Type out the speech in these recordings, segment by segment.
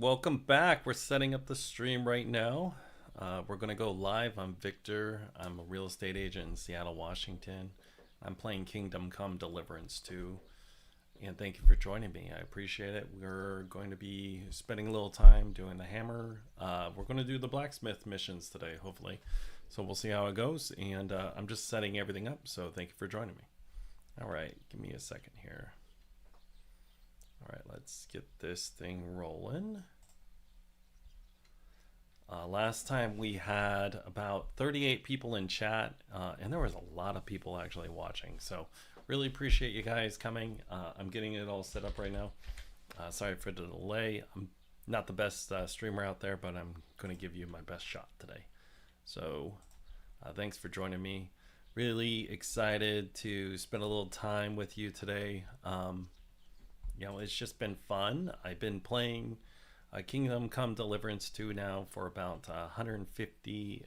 Welcome back. We're setting up the stream right now. We're going to go live. I'm Victor. I'm a real estate agent in Seattle, Washington. I'm playing Kingdom Come Deliverance 2. And thank you for joining me. I appreciate it. We're going to be spending a little time doing the hammer. We're going to do the blacksmith missions today, hopefully. So we'll see how it goes. And I'm just setting everything up. So thank you for joining me. All right. Give me a second here. All right, let's get this thing rolling. Last time we had about 38 people in chat, and there was a lot of people actually watching. So really appreciate you guys coming. I'm getting it all set up right now. Sorry for the delay. I'm not the best streamer out there, but I'm going to give you my best shot today. So thanks for joining me. Really excited to spend a little time with you today. You know, it's just been fun. I've been playing Kingdom Come Deliverance 2 now for about 150,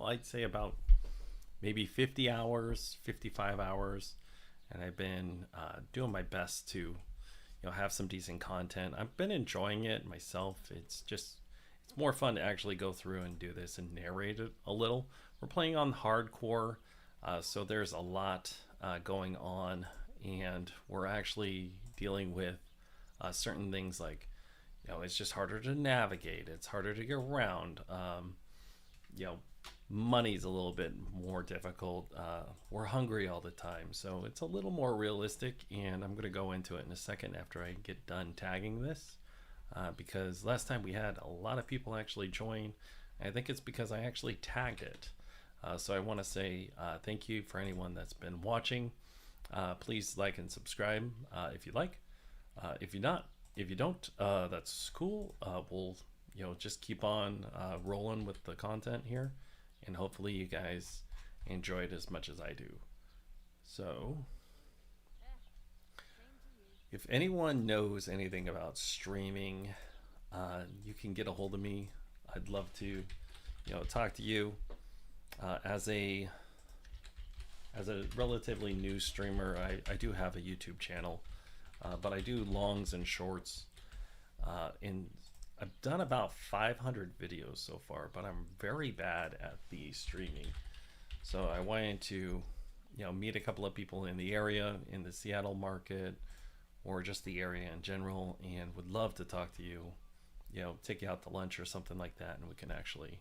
I'd say about maybe 50 hours, 55 hours. And I've been doing my best to, have some decent content. I've been enjoying it myself. It's more fun to actually go through and do this and narrate it a little. We're playing on hardcore, so there's a lot going on, and we're actually dealing with certain things like, it's just harder to navigate. It's harder to get around. Money's a little bit more difficult. We're hungry all the time. So it's a little more realistic, and I'm going to go into it in a second after I get done tagging this, because last time we had a lot of people actually join. I think it's because I actually tagged it. So I want to say thank you for anyone that's been watching. Please like and subscribe if you like. If you don't, that's cool. We'll just keep on rolling with the content here, and hopefully you guys enjoy it as much as I do. So if anyone knows anything about streaming, you can get a hold of me. I'd love to talk to you. As a relatively new streamer, I do have a YouTube channel, but I do longs and shorts, and I've done about 500 videos so far, but I'm very bad at the streaming. So I wanted to meet a couple of people in the area, in the Seattle market, or just the area in general, and would love to talk to you, take you out to lunch or something like that, and we can actually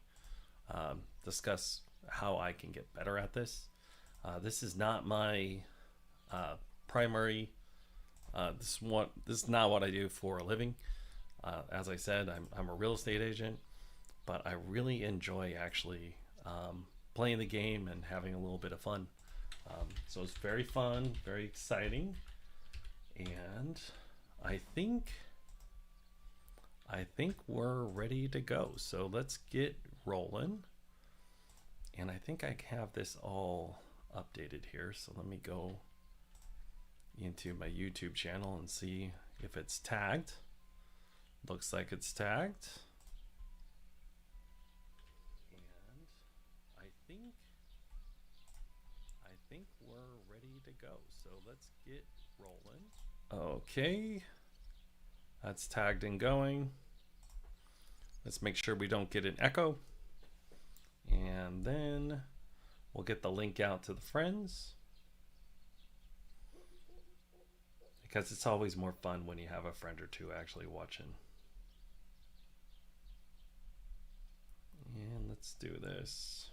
discuss how I can get better at this. This is not my primary. This is not what I do for a living. As I said, I'm a real estate agent, but I really enjoy actually playing the game and having a little bit of fun. So it's very fun, very exciting, and I think we're ready to go. So let's get rolling. And I think I have this all updated here. So let me go into my YouTube channel and see if it's tagged. Looks like it's tagged. And I think we're ready to go. So let's get rolling. Okay. That's tagged and going. Let's make sure we don't get an echo. And then we'll get the link out to the friends, because it's always more fun when you have a friend or two actually watching. And let's do this.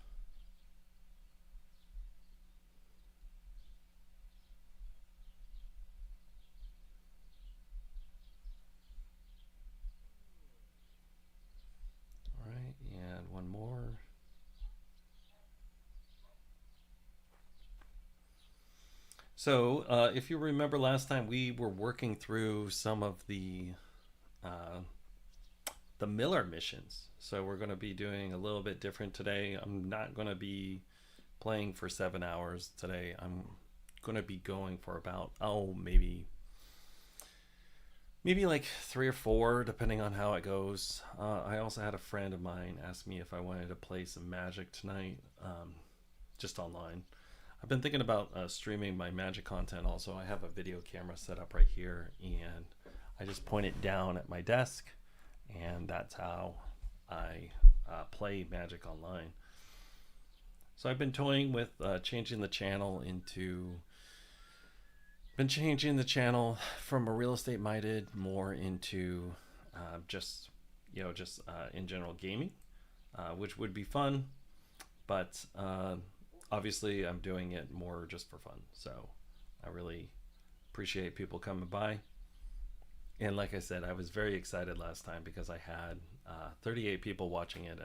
All right, and one more. So if you remember last time, we were working through some of the Miller missions. So we're going to be doing a little bit different today. I'm not going to be playing for 7 hours today. I'm going to be going for about, maybe like 3 or 4, depending on how it goes. I also had a friend of mine ask me if I wanted to play some Magic tonight, just online. I've been thinking about streaming my Magic content also. I have a video camera set up right here, and I just point it down at my desk, and that's how I play Magic Online. So I've been toying with changing the channel from a real estate minded more into just in general gaming, which would be fun, but obviously I'm doing it more just for fun. So I really appreciate people coming by. And like I said, I was very excited last time because I had 38 people watching it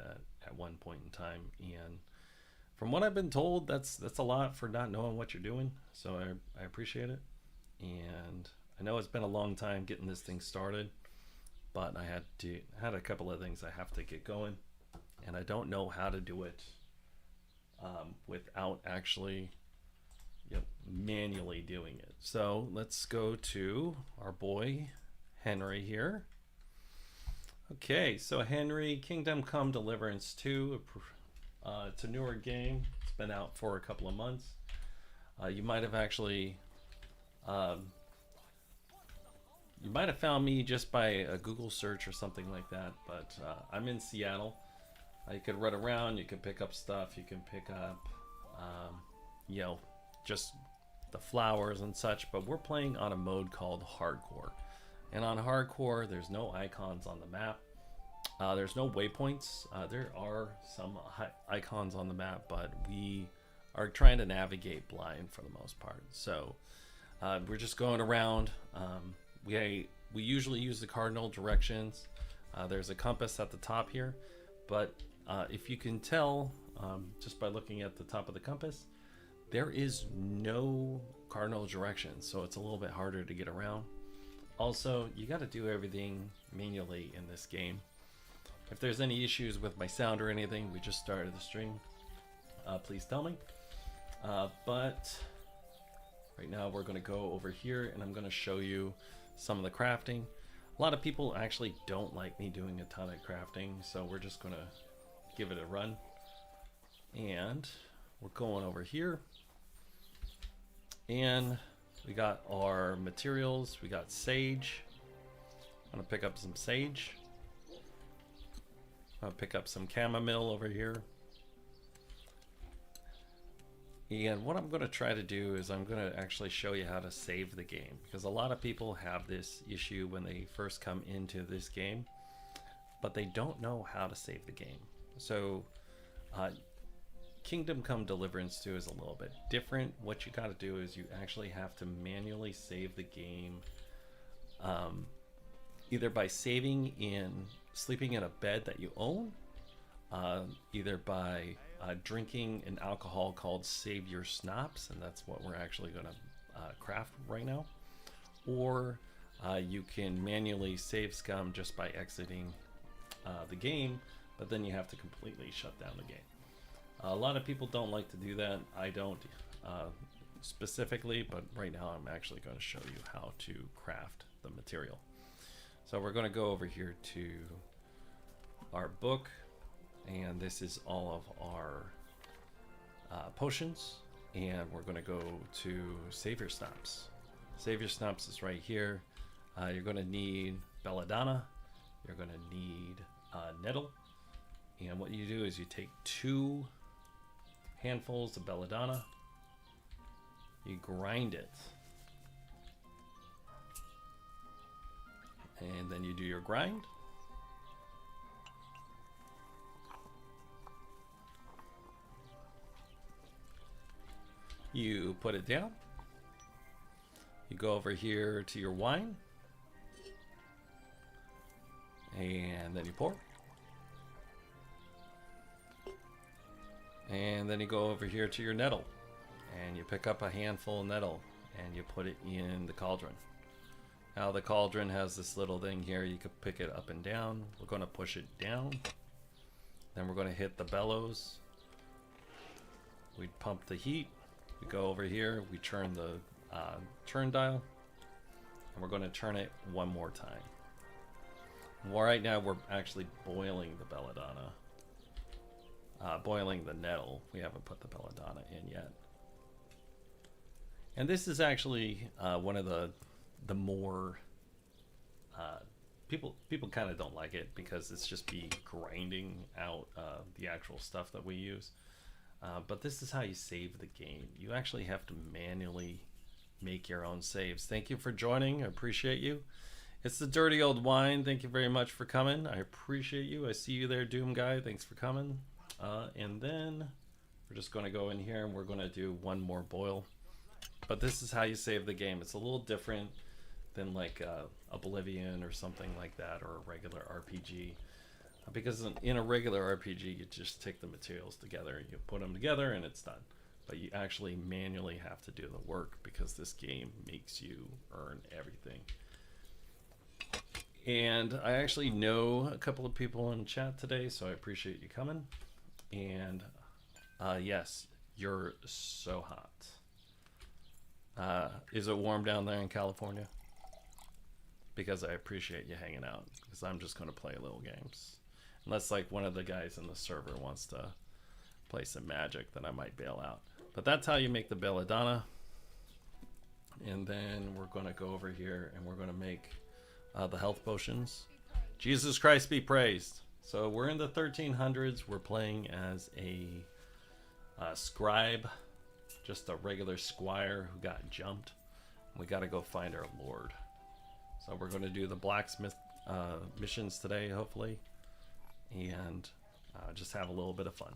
at one point in time, and from what I've been told, that's a lot for not knowing what you're doing. So I appreciate it, and I know it's been a long time getting this thing started, but I had a couple of things I have to get going, and I don't know how to do it without actually manually doing it. So let's go to our boy Henry here. Okay, so Henry, Kingdom Come Deliverance 2. It's a newer game. It's been out for a couple of months. You might have actually you might have found me just by a Google search or something like that, but I'm in Seattle. You could run around, you can pick up stuff, you can pick up just the flowers and such, but we're playing on a mode called hardcore. And on hardcore, there's no icons on the map. There's no waypoints. There are some icons on the map, but we are trying to navigate blind for the most part. So we're just going around. We usually use the cardinal directions. There's a compass at the top here, but if you can tell just by looking at the top of the compass, there is no cardinal directions, so it's a little bit harder to get around. Also, you got to do everything manually in this game. If there's any issues with my sound or anything, we just started the stream. Please tell me. But right now we're going to go over here and I'm going to show you some of the crafting. A lot of people actually don't like me doing a ton of crafting, so we're just going to give it a run. And we're going over here. And we got our materials. We got sage. I'm going to pick up some sage. I'll pick up some chamomile over here. And what I'm going to try to do is I'm going to actually show you how to save the game, because a lot of people have this issue when they first come into this game, but they don't know how to save the game. So Kingdom Come Deliverance 2 is a little bit different. What you got to do is you actually have to manually save the game, either by sleeping in a bed that you own, either by drinking an alcohol called Save Your Schnapps, and that's what we're actually going to craft right now, or you can manually save scum just by exiting the game, but then you have to completely shut down the game. A lot of people don't like to do that. I don't specifically, but right now I'm actually going to show you how to craft the material. So we're going to go over here to our book, and this is all of our potions, and we're going to go to Save Your Schnapps. Save Your Schnapps is right here. You're going to need belladonna, you're going to need nettle, and what you do is you take 2 handfuls of belladonna, you grind it, and then you do your grind. You put it down. You go over here to your wine, and then you pour. And then you go over here to your nettle, and you pick up a handful of nettle, and you put it in the cauldron. Now the cauldron has this little thing here, you can pick it up and down. We're going to push it down. Then we're going to hit the bellows. We pump the heat. We go over here, we turn the turn dial, and we're going to turn it one more time. Well, right now we're actually boiling the belladonna. Boiling the nettle. We haven't put the belladonna in yet. And this is actually one of the more people kind of don't like it because it's just be grinding out the actual stuff that we use. But this is how you save the game. You actually have to manually make your own saves. Thank you for joining. I appreciate you. It's the Dirty Old Wine. Thank you very much for coming. I appreciate you. I see you there, Doom Guy. Thanks for coming. And then we're just going to go in here and we're going to do one more boil. But this is how you save the game. It's a little different than like Oblivion or something like that, or a regular RPG. Because in a regular RPG, you just take the materials together, you put them together, and it's done. But you actually manually have to do the work because this game makes you earn everything. And I actually know a couple of people in chat today, so I appreciate you coming. And yes, you're so hot. Is it warm down there in California? Because I appreciate you hanging out, because I'm just going to play little games. Unless like one of the guys in the server wants to play some Magic, then I might bail out. But that's how you make the Belladonna. And then we're going to go over here and we're going to make the health potions. Jesus Christ be praised. So we're in the 1300s. We're playing as a scribe, just a regular squire who got jumped. We got to go find our lord. So we're going to do the blacksmith missions today, hopefully, and just have a little bit of fun.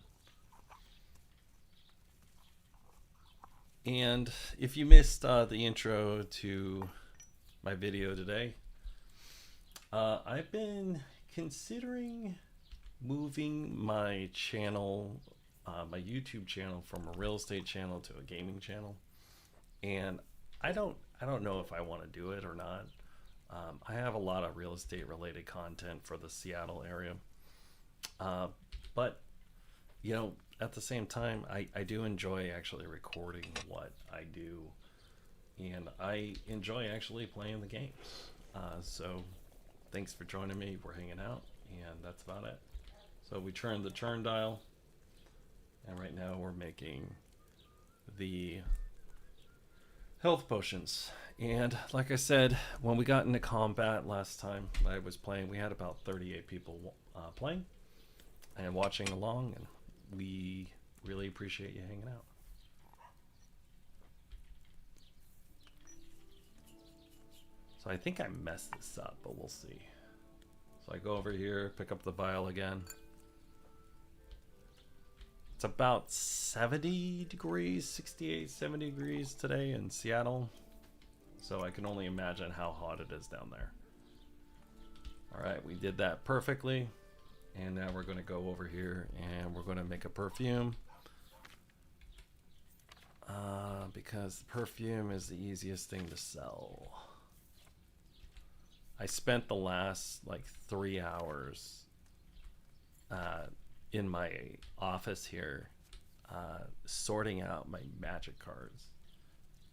And if you missed the intro to my video today, I've been considering moving my channel, my YouTube channel, from a real estate channel to a gaming channel, and I don't know if I want to do it or not. I have a lot of real estate related content for the Seattle area, but you know, at the same time, I do enjoy actually recording what I do, and I enjoy actually playing the games. So thanks for joining me. We're hanging out, and that's about it. So we turned the turn dial, and right now we're making the health potions. And like I said, when we got into combat last time I was playing, we had about 38 people playing and watching along, and we really appreciate you hanging out. So I think I messed this up, but we'll see. So I go over here, pick up the vial again. It's about 70 degrees, 68, 70 degrees today in Seattle. So I can only imagine how hot it is down there. All right, we did that perfectly. And now we're going to go over here and we're going to make a perfume. Because perfume is the easiest thing to sell. I spent the last like 3 hours in my office here sorting out my Magic cards.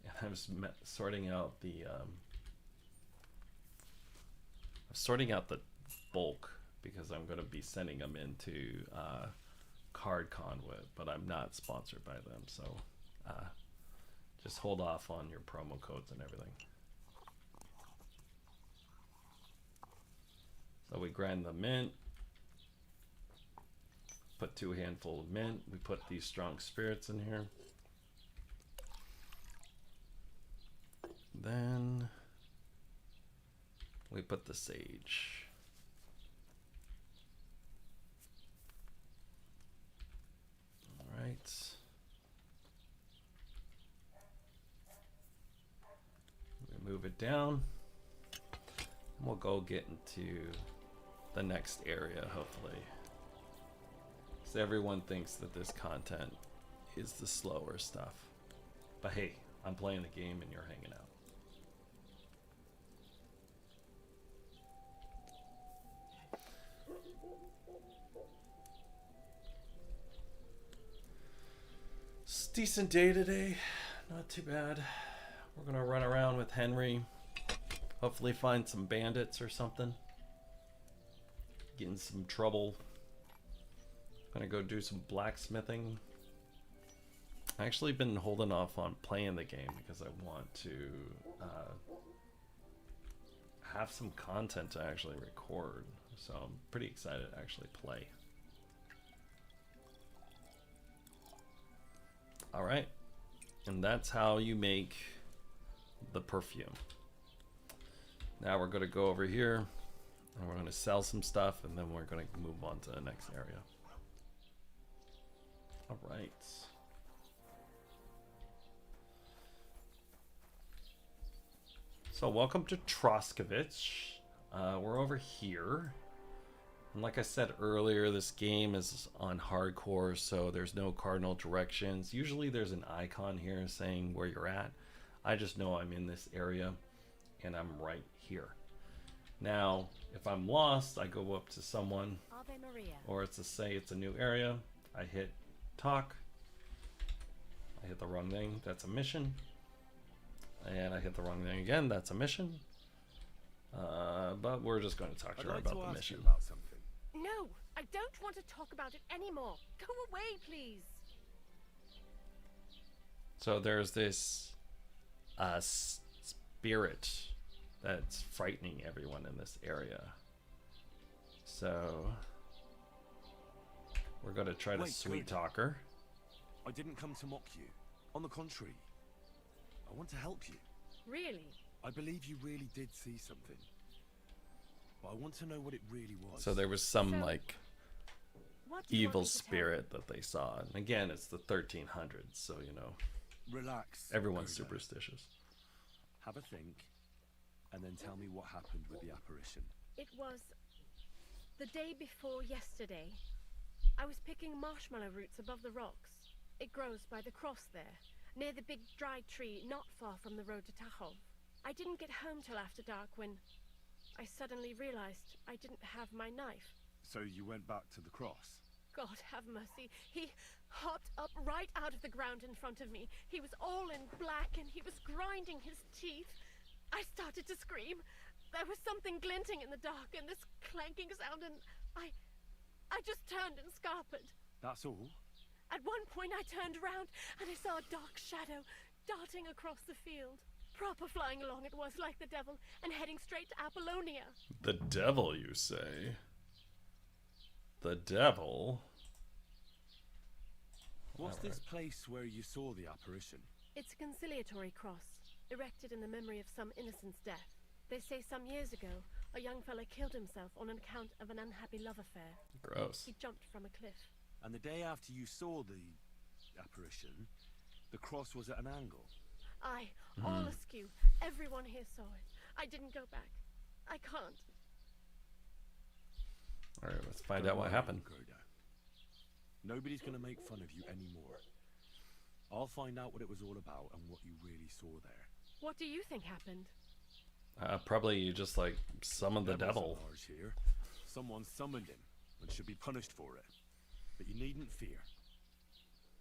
And I was sorting out the bulk, because I'm going to be sending them into Card Conduit, but I'm not sponsored by them, so just hold off on your promo codes and everything. So we grind the mint, put 2 handfuls of mint, we put these strong spirits in here. Then we put the sage. All right. We move it down. We'll go get into the next area, hopefully. Because everyone thinks that this content is the slower stuff. But hey, I'm playing the game and you're hanging out. It's a decent day today. Not too bad. We're going to run around with Henry. Hopefully find some bandits or something. Get in some trouble. Gonna go do some blacksmithing. I actually been holding off on playing the game because I want to have some content to actually record. So I'm pretty excited to actually play. All right. And that's how you make the perfume. Now we're going to go over here and we're going to sell some stuff, and then we're going to move on to the next area. All right. So welcome to Troskovich. We're over here. And like I said earlier, this game is on hardcore, so there's no cardinal directions. Usually there's an icon here saying where you're at. I just know I'm in this area and I'm right here. Now, if I'm lost, I go up to someone, or it's to say it's a new area. I hit talk. I hit the wrong thing. That's a mission. And I hit the wrong thing again. That's a mission. But we're just going to talk to her about the mission. No, I don't want to talk about it anymore. Go away, please. So there's this spirit that's frightening everyone in this area. So we're going to try to sweet talk her. I didn't come to mock you. On the contrary, I want to help you. Really? I believe you really did see something. But I want to know what it really was. So there was some like what do you evil want me to spirit that they saw. And again, it's the 1300s, so you know. Relax. Everyone's Gerda. superstitious. Have a think, and then tell me what happened with the apparition. It was the day before yesterday. I was picking marshmallow roots above the rocks. It grows by the cross there, near the big dry tree not far from the road to Tachov. I didn't get home till after dark when I suddenly realized I didn't have my knife. So you went back to the cross? God have mercy. He hopped up right out of the ground in front of me. He was all in black and he was grinding his teeth. I started to scream. There was something glinting in the dark and this clanking sound, and I just turned and scarpered. That's all? At one point I turned around and I saw a dark shadow darting across the field. Proper flying along it was, like the devil, and heading straight to Apollonia. The devil, you say? The devil? What's this place where you saw the apparition? It's a conciliatory cross, erected in the memory of some innocent's death. They say some years ago, a young fella killed himself on account of an unhappy love affair. Gross. He jumped from a cliff. And the day after you saw the apparition, the cross was at an angle. Aye, all askew. Everyone here saw it. I didn't go back. I can't. Alright, let's find out what happened. Gerda. Nobody's going to make fun of you anymore. I'll find out what it was all about and what you really saw there. What do you think happened? Probably you just like summoned the devil. Here. Someone summoned him and should be punished for it. But you needn't fear.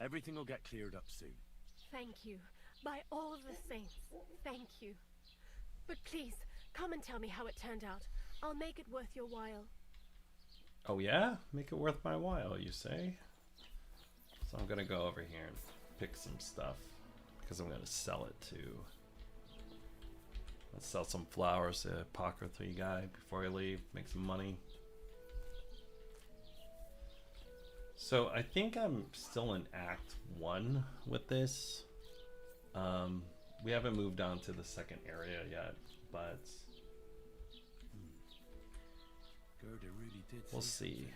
Everything will get cleared up soon. Thank you. By all the saints, thank you. But please, come and tell me how it turned out. I'll make it worth your while. Oh yeah? Make it worth my while, you say? So I'm gonna go over here and pick some stuff, because I'm gonna sell it to... Let's sell some flowers to Apothecary guy before I leave, make some money. So I think I'm still in Act 1 with this. We haven't moved on to the second area yet, but Gerda really did. We'll see.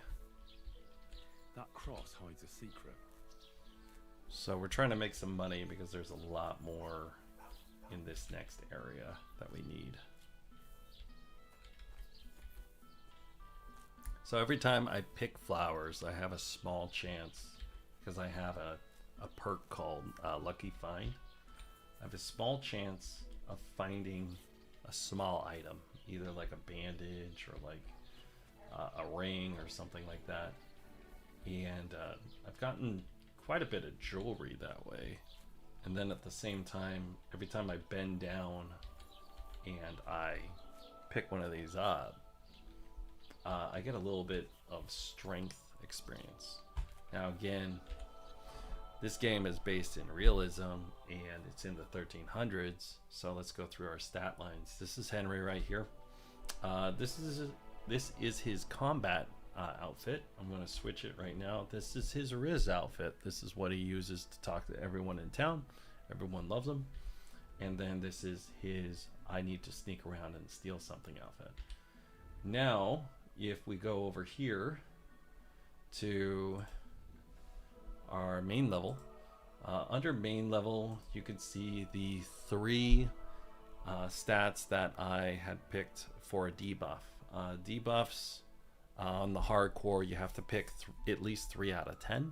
That cross hides a secret. So we're trying to make some money because there's a lot more in this next area that we need. So every time I pick flowers, I have a small chance, because I have a perk called Lucky Find. I have a small chance of finding a small item, either like a bandage or like a ring or something like that. And I've gotten quite a bit of jewelry that way. And then at the same time, every time I bend down and I pick one of these up, I get a little bit of strength experience. Now again, this game is based in realism and it's in the 1300s, so let's go through our stat lines. This is Henry right here. This is his combat outfit. I'm going to switch it right now. This is his Riz outfit. This is what he uses to talk to everyone in town. Everyone loves him. And then this is his I need to sneak around and steal something outfit. Now, if we go over here to our main level, under main level, you can see the 3 stats that I had picked for a debuff. Debuffs on the hardcore, you have to pick at least 3 out of 10,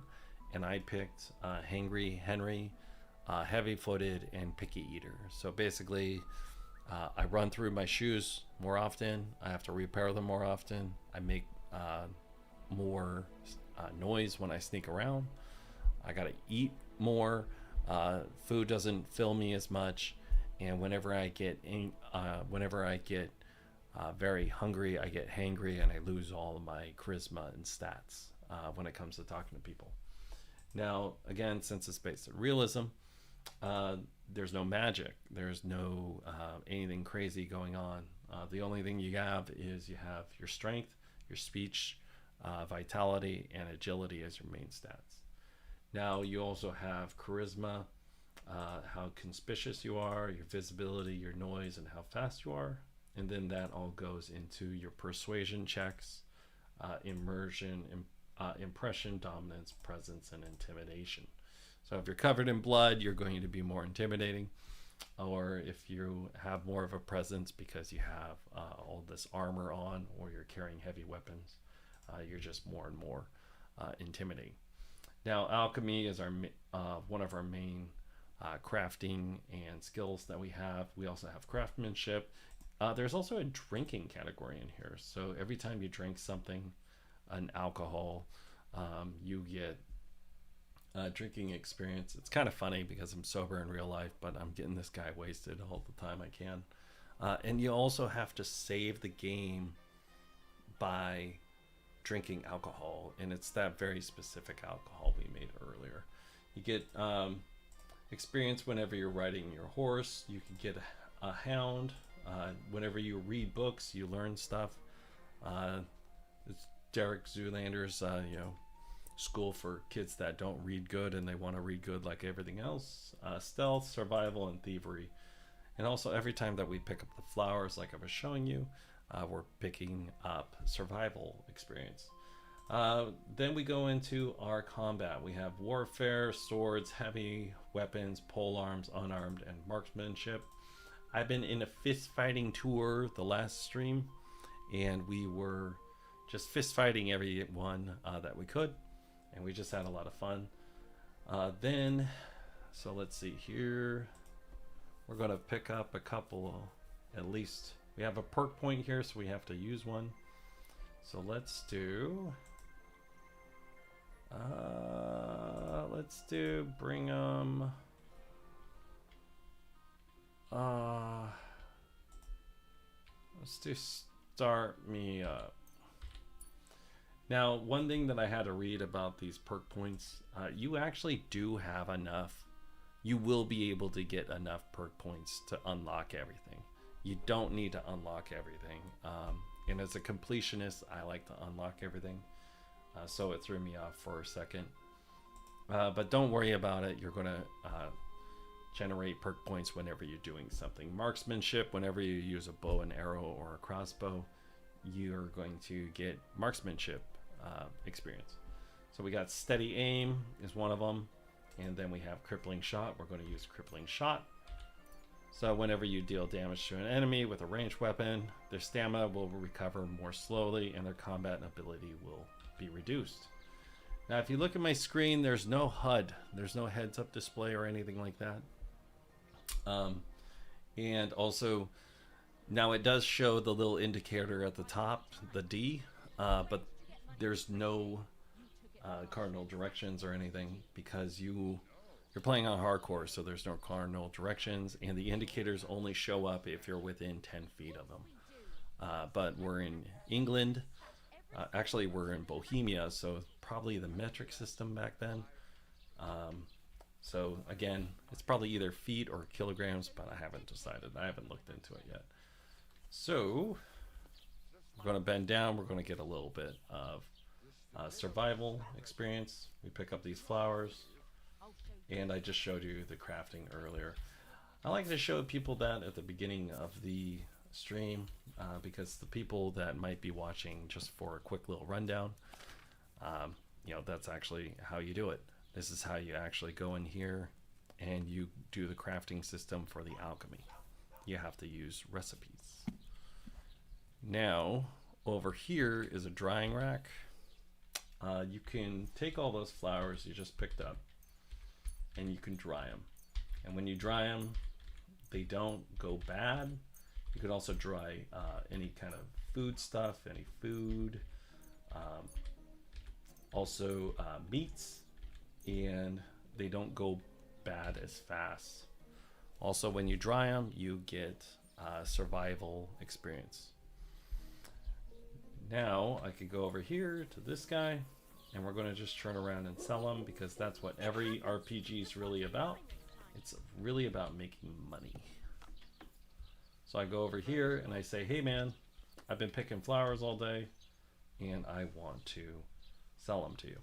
and I picked Hangry Henry, Heavy Footed, and Picky Eater. So basically, I run through my shoes more often. I have to repair them more often. I make more noise when I sneak around. I gotta eat more. Food doesn't fill me as much, and whenever I get very hungry, I get hangry, and I lose all of my charisma and stats when it comes to talking to people. Now, again, since it's based on realism, there's no magic. There's no anything crazy going on. The only thing you have is you have your strength, your speech, vitality, and agility as your main stats. Now you also have charisma, how conspicuous you are, your visibility, your noise, and how fast you are. And then that all goes into your persuasion checks, immersion, impression, dominance, presence, and intimidation. So if you're covered in blood, you're going to be more intimidating. Or if you have more of a presence because you have all this armor on, or you're carrying heavy weapons, you're just more and more intimidating. Now, alchemy is our one of our main crafting and skills that we have. We also have craftsmanship. There's also a drinking category in here. So every time you drink something, an alcohol, you get drinking experience. It's kind of funny because I'm sober in real life, but I'm getting this guy wasted all the time I can. And you also have to save the game by drinking alcohol, and it's that very specific alcohol we made earlier. You get experience whenever you're riding your horse. You can get a hound. Whenever you read books, you learn stuff. It's Derek Zoolander's school for kids that don't read good and they want to read good like everything else. Stealth, survival, and thievery. And also every time that we pick up the flowers like I was showing you, we're picking up survival experience. Then we go into our combat. We have warfare, swords, heavy weapons, polearms, unarmed, and marksmanship. I've been in a fist fighting tour the last stream, and we were just fist fighting everyone that we could, and we just had a lot of fun. So let's see here. We're going to pick up a couple, at least. We have a perk point here, so we have to use one. So let's do Brigham. Let's do start me up. Now, one thing that I had to read about these perk points, you actually do have enough. You will be able to get enough perk points to unlock everything. You don't need to unlock everything. And as a completionist, I like to unlock everything. So it threw me off for a second. But don't worry about it. You're going to generate perk points whenever you're doing something. Marksmanship, whenever you use a bow and arrow or a crossbow, you're going to get marksmanship experience. So we got steady aim is one of them. And then we have crippling shot. We're going to use crippling shot. So whenever you deal damage to an enemy with a ranged weapon, their stamina will recover more slowly and their combat ability will be reduced. Now, if you look at my screen, there's no HUD. There's no heads-up display or anything like that. And also, now it does show the little indicator at the top, the D, but there's no cardinal directions or anything because you're playing on hardcore, so there's no cardinal directions, and the indicators only show up if you're within 10 feet of them. But we're in England. Actually, we're in Bohemia, so probably the metric system back then. So again, it's probably either feet or kilograms, but I haven't decided. I haven't looked into it yet. So We're going to bend down. We're going to get a little bit of survival experience. We pick up these flowers, and I just showed you the crafting earlier. I like to show people that at the beginning of the stream because the people that might be watching just for a quick little rundown, you know, that's actually how you do it. This is how you actually go in here and you do the crafting system for the alchemy. You have to use recipes. Now, over here is a drying rack. You can take all those flowers you just picked up and you can dry them. And when you dry them, they don't go bad. You could also dry any kind of food stuff, any food, also meats, and they don't go bad as fast. Also, when you dry them, you get survival experience. Now I could go over here to this guy, and we're going to just turn around and sell him because that's what every RPG is really about. It's really about making money. So I go over here and I say, hey man, I've been picking flowers all day and I want to sell them to you.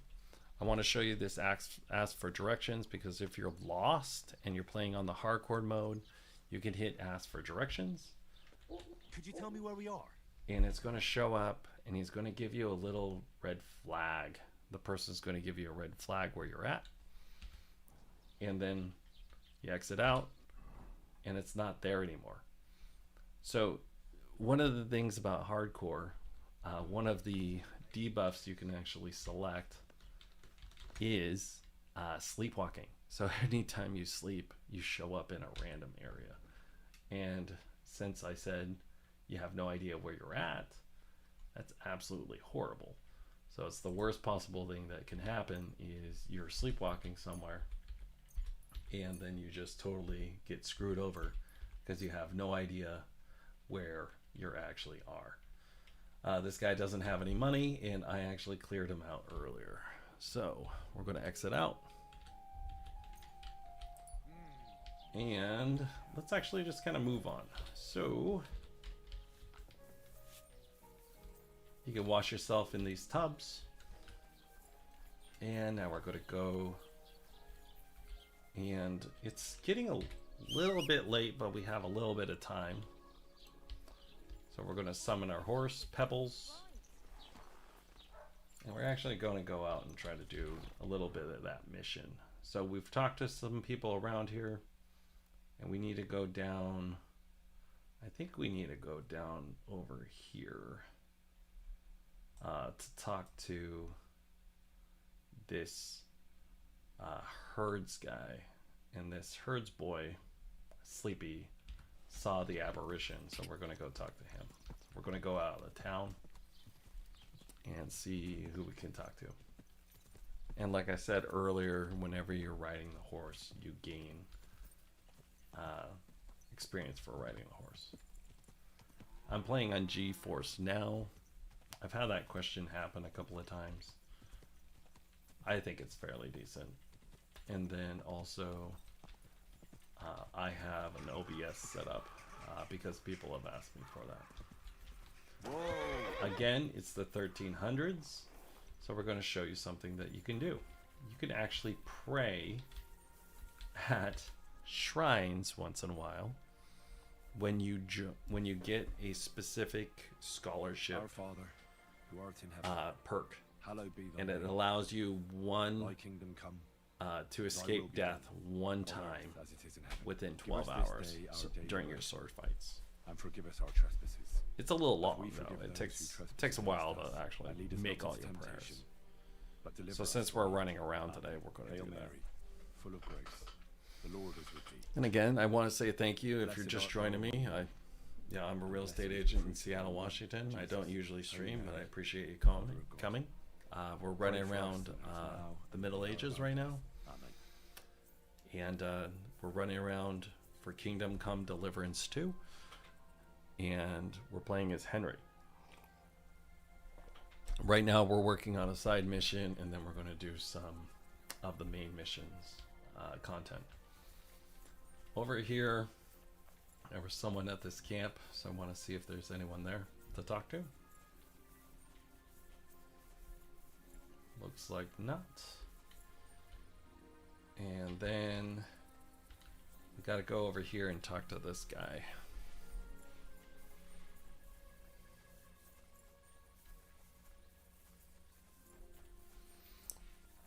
I want to show you this ask for directions because if you're lost and you're playing on the hardcore mode, you can hit ask for directions. Could you tell me where we are? And it's going to show up and he's going to give you a little red flag. The person's going to give you a red flag where you're at. And then you exit out and it's not there anymore. So one of the things about hardcore, one of the debuffs you can actually select is sleepwalking. So anytime you sleep, you show up in a random area. And since I said you have no idea where you're at, that's absolutely horrible. So it's the worst possible thing that can happen is you're sleepwalking somewhere and then you just totally get screwed over because you have no idea where you actually are. This guy doesn't have any money and I actually cleared him out earlier. So we're going to exit out. And let's actually just kind of move on. So you can wash yourself in these tubs. And now we're going to go. And it's getting a little bit late, but we have a little bit of time. So we're going to summon our horse, Pebbles. And we're actually going to go out and try to do a little bit of that mission. So we've talked to some people around here. And we need to go down. I think we need to go down over here. To talk to this herds guy. And this herds boy, Sleepy, saw the apparition. So we're going to go talk to him. We're going to go out of town and see who we can talk to. And like I said earlier, whenever you're riding the horse, you gain experience for riding the horse. I'm playing on G-Force now. I've had that question happen a couple of times. I think it's fairly decent. And then also I have an OBS set up because people have asked me for that. Whoa. Again, it's the 1300s. So we're going to show you something that you can do. You can actually pray at shrines once in a while when you get a specific scholarship Our Father, who art in heaven, perk, hallowed be thy and it name. allows you Thy kingdom come, to will escape be death done one on time earth as it is in heaven. within Give 12 us this hours day our daily during your bread, sword fights. and forgive us our trespasses. It's a little as long we though. forgive It those who takes a trespass while against to us. actually And lead us make not all into your temptation, prayers. but deliver So us since from we're evil. running around Amen. today, we're going to Hail do that. Mary, full of grace, the Lord is with thee. And again, I want to say thank you if you're Blessed just art joining thou me. among I'm a real Blessed estate is the agent fruit in of Seattle, thy womb, Washington. I Jesus. don't usually stream, but I Mary, appreciate you Mother coming. of God. We're running Pray for us around sinners now the and Middle at the hour Ages of our right death. now, Amen. and we're running around for Kingdom Come Deliverance 2, and we're playing as Henry. Right now we're working on a side mission, and then we're going to do some of the main missions content. Over here, there was someone at this camp, so I want to see if there's anyone there to talk to. Looks like not. And then we gotta go over here and talk to this guy.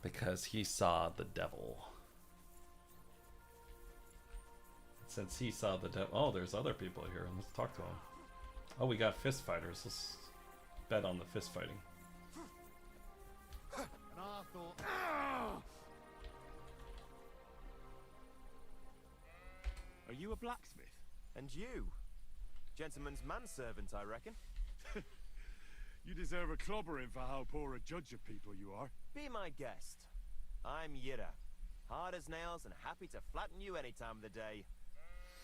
Because he saw the devil. Since he saw the devil, oh, there's other people here. Let's talk to them. Oh, we got fist fighters. Let's bet on the fist fighting. And I thought, are you a blacksmith? And you? Gentleman's manservant, I reckon. You deserve a clobbering for how poor a judge of people you are. Be my guest. I'm Yira. Hard as nails and happy to flatten you any time of the day.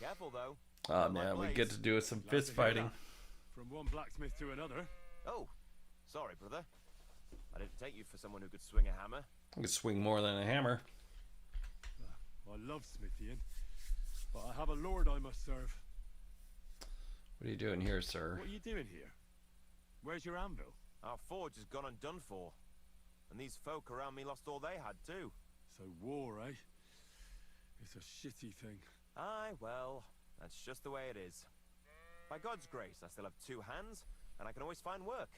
Careful, though. Oh, man, we get to do some fist fighting. From one blacksmith to another. Oh, sorry, brother. I didn't take you for someone who could swing a hammer. I can swing more than a hammer. I love smithying, but I have a lord I must serve. What are you doing here, sir? What are you doing here? Where's your anvil? Our forge has gone undone for. And these folk around me lost all they had, too. So war, eh? It's a shitty thing. Aye, well, that's just the way it is. By God's grace, I still have 2 hands, and I can always find work.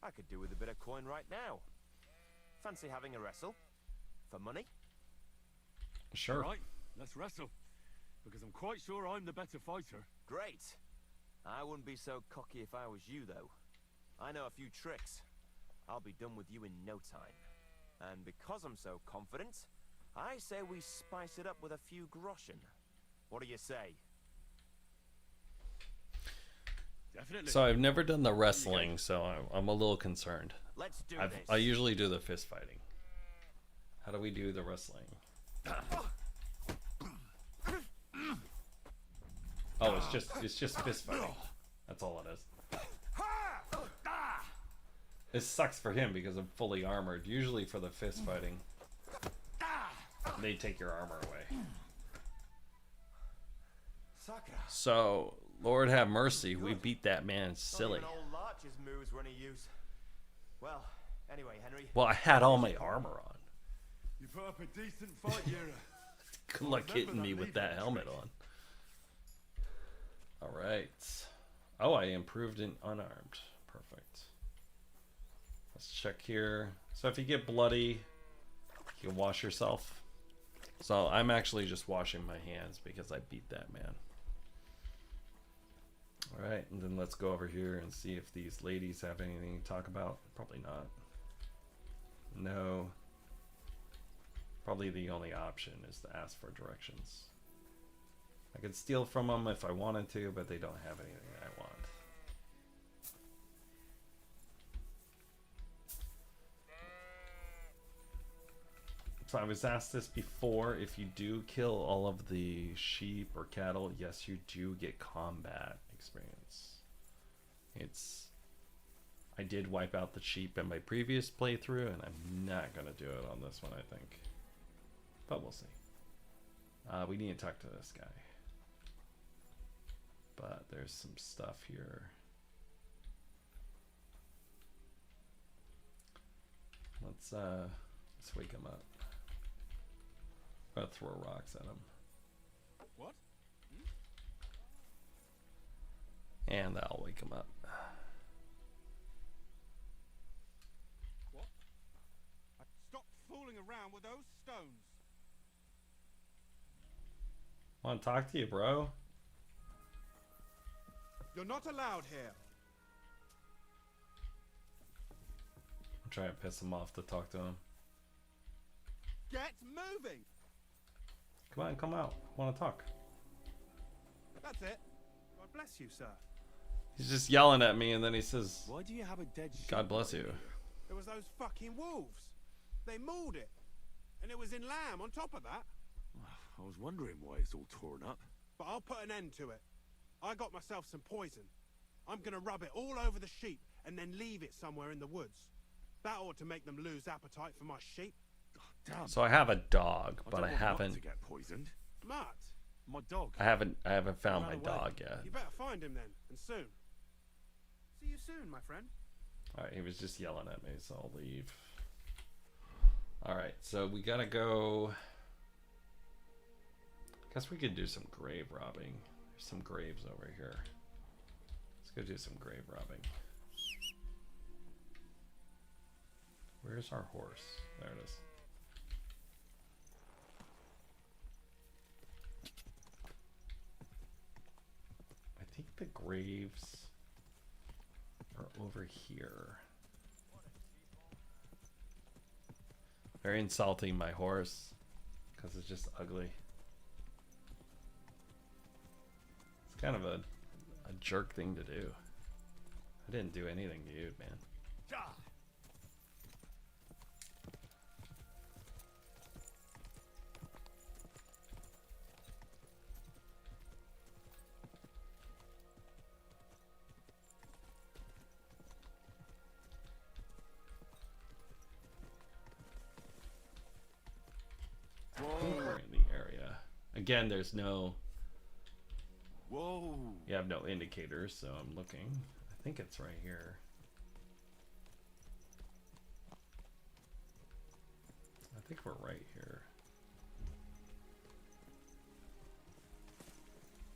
I could do with a bit of coin right now. Fancy having a wrestle? For money? Sure. Right, let's wrestle. Because I'm quite sure I'm the better fighter. Great. I wouldn't be so cocky if I was you, though. I know a few tricks. I'll be done with you in no time. And because I'm so confident, I say we spice it up with a few groschen. What do you say? Definitely. So I've never done the wrestling, so I'm a little concerned. Let's do this. I usually do the fist fighting. How do we do the wrestling? Oh, it's just fist fighting. That's all it is. It sucks for him because I'm fully armored. Usually for the fist fighting, they take your armor away. So, Lord have mercy, we beat that man silly. Not even old Larcher's moves were any use. Well, anyway, Henry. Well, I had all my armor on. You put up a decent fight, Yira. Good luck hitting me with that helmet on. Alright. Oh, I improved in unarmed. Perfect. Let's check here. So if you get bloody, you can wash yourself. So I'm actually just washing my hands because I beat that man. Alright, and then let's go over here and see if these ladies have anything to talk about. Probably not. No. Probably the only option is to ask for directions. I could steal from them if I wanted to, but they don't have anything I want. So I was asked this before, if you do kill all of the sheep or cattle, yes, you do get combat experience. I did wipe out the sheep in my previous playthrough, and I'm not going to do it on this one, I think. But we'll see. We need to talk to this guy. But there's some stuff here. Let's wake him up. I'm gonna throw rocks at him. What? And that'll wake him up. What? Stop fooling around with those stones. Want to talk to you, bro? You're not allowed here. I'm trying to piss him off to talk to him. Get moving. Come on, come out. I want to talk. That's it. God bless you, sir. He's just yelling at me, and then he says, Why do you have a dead sheep? God bless you. It was those fucking wolves. They mauled it. And it was in lamb on top of that. I was wondering why it's all torn up. But I'll put an end to it. I got myself some poison. I'm gonna rub it all over the sheep and then leave it somewhere in the woods. That ought to make them lose appetite for my sheep. Oh, damn. So I have a dog, but don't I want haven't. Mutt to get poisoned. Mutt, My dog. I haven't found my Ran away. dog yet. you better find him then, and soon. See you soon, my friend. All right, he was just yelling at me, so I'll leave. All right, so we gotta go. Guess we could do some grave robbing. There's some graves over here. Let's go do some grave robbing. Where's our horse? There it is. I think the graves are over here. Very insulting, my horse, because it's just ugly. It's kind of a jerk thing to do. I didn't do anything to you, man. We're in the area. Again, there's no... Whoa! You have no indicators, so I'm looking. I think it's right here. I think we're right here.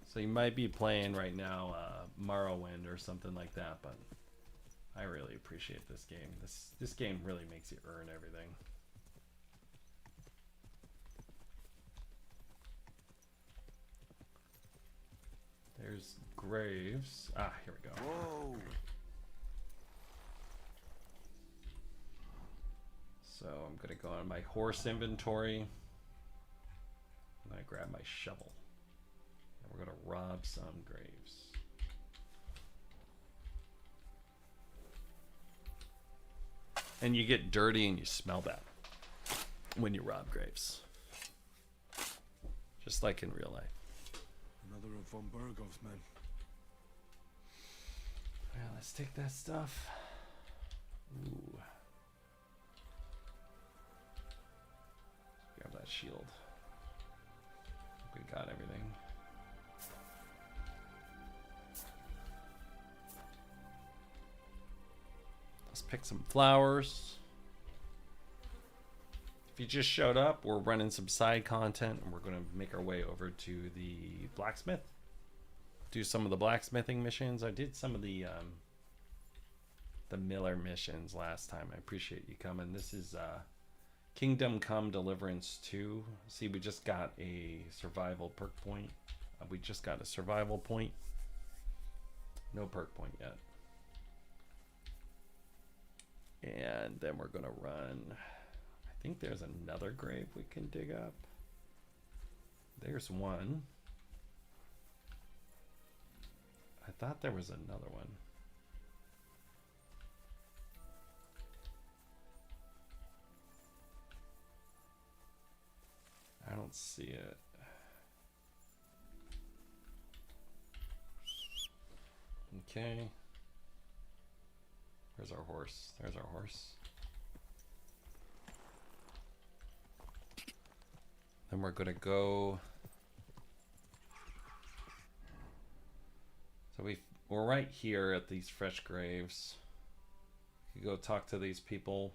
So you might be playing right now Morrowind or something like that, but I really appreciate this game. This game really makes you earn everything. There's graves. Ah, here we go. Whoa! So I'm gonna go on my horse inventory. I'm gonna grab my shovel. And we're gonna rob some graves. And you get dirty and you smell bad when you rob graves. Just like in real life. Another of von Burgov's men. Yeah, let's take that stuff. Ooh. Grab that shield. We got everything. Let's pick some flowers. If you just showed up, we're running some side content and we're going to make our way over to the blacksmith. Do some of the blacksmithing missions. I did some of the Miller missions last time. I appreciate you coming. This is Kingdom Come Deliverance 2. See, we just got a survival perk point. We just got a survival point. No perk point yet. And then we're going to run... I think there's another grave we can dig up. There's one. I thought there was another one. I don't see it. Okay. Where's our horse? There's our horse. Then we're gonna go. So we're right here at these fresh graves. We could go talk to these people.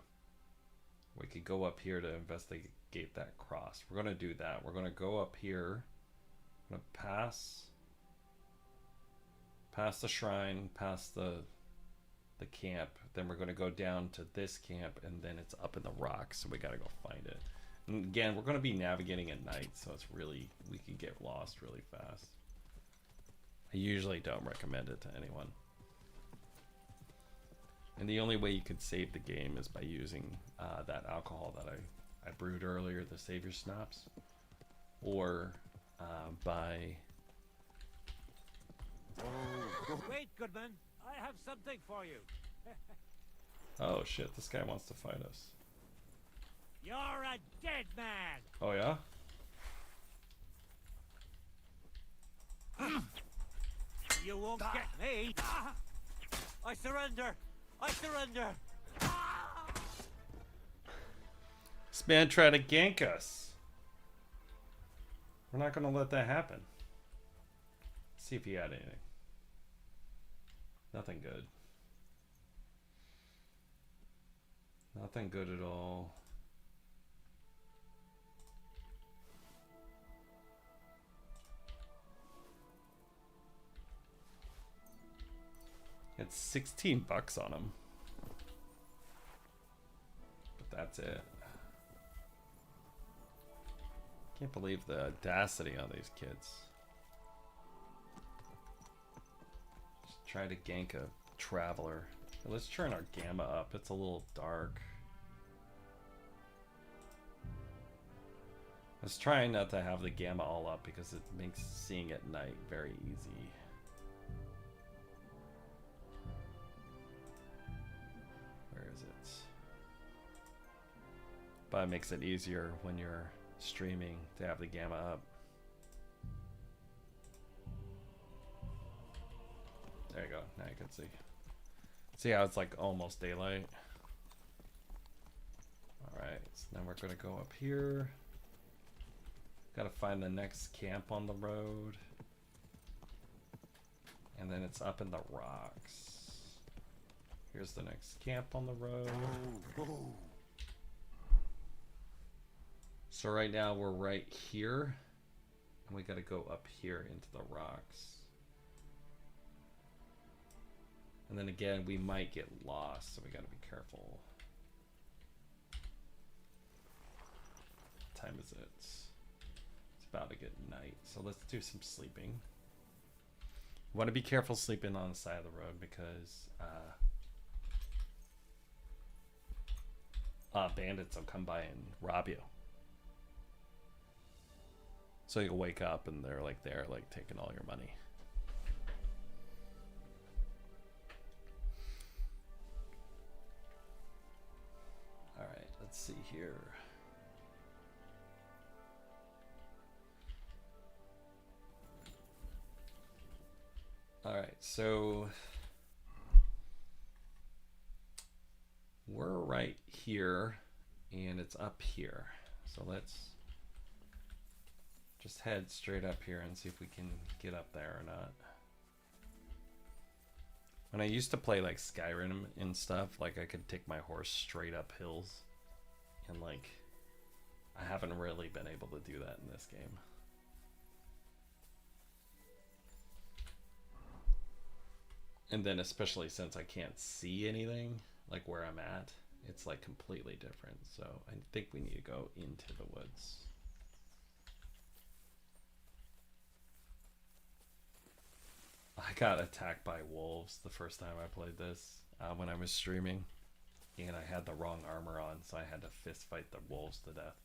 We could go up here to investigate that cross. We're gonna do that. We're gonna go up here. I'm gonna pass the shrine, past the camp. Then we're gonna go down to this camp, and then it's up in the rocks. So we gotta go find it. And again, we're going to be navigating at night, so it's really, we can get lost really fast. I usually don't recommend it to anyone. And the only way you could save the game is by using that alcohol that I brewed earlier, the Savior Schnapps, or by... Wait, Goodman, I have something for you. Oh shit, this guy wants to fight us. You're a dead man. Oh yeah? You won't get me. I surrender. I surrender. This man tried to gank us. We're not going to let that happen. Let's see if he had anything. Nothing good. Nothing good at all. It's 16 bucks on them. But that's it. Can't believe the audacity on these kids. Just try to gank a traveler. Let's turn our gamma up. It's a little dark. I was trying not to have the gamma all up because it makes seeing at night very easy. Where is it? But it makes it easier when you're streaming to have the gamma up. There you go. Now you can see. See how it's like almost daylight? Alright, so now we're going to go up here. Gotta find the next camp on the road. And then it's up in the rocks. Here's the next camp on the road. So right now we're right here. And we gotta go up here into the rocks. And then again, we might get lost, so we gotta be careful. What time is it? About to get night, so let's do some sleeping. You want to be careful sleeping on the side of the road because bandits will come by and rob you. So you'll wake up and they're like taking all your money. All right, let's see here. All right, so we're right here and it's up here. So let's just head straight up here and see if we can get up there or not. When I used to play like Skyrim and stuff, like I could take my horse straight up hills, and like I haven't really been able to do that in this game. And then especially since I can't see anything, like where I'm at, it's like completely different. So I think we need to go into the woods. I got attacked by wolves the first time I played this when I was streaming. And I had the wrong armor on, so I had to fist fight the wolves to death.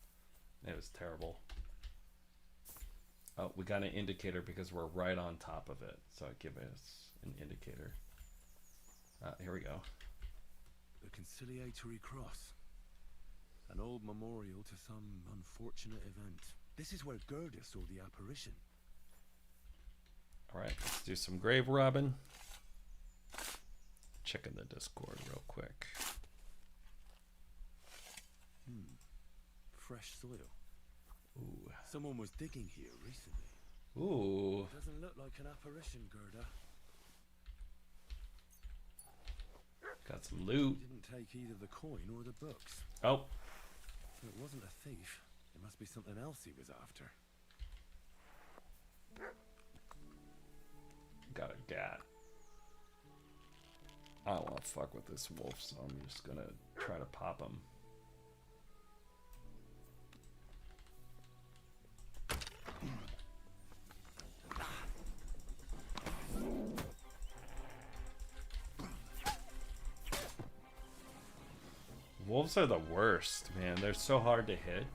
It was terrible. Oh, we got an indicator because we're right on top of it. So it gives us an indicator. Here we go. The conciliatory cross. An old memorial to some unfortunate event. This is where Gerda saw the apparition. Alright, let's do some grave robbing. Checking the Discord real quick. Fresh soil. Ooh. Someone was digging here recently. Ooh. Doesn't look like an apparition, Gerda. Got some loot. Didn't take either the coin or the books. Oh. So it wasn't a thief. It must be something else he was after. Got a gat. I don't want to fuck with this wolf, so I'm just gonna try to pop him. Wolves are the worst, man. They're so hard to hit.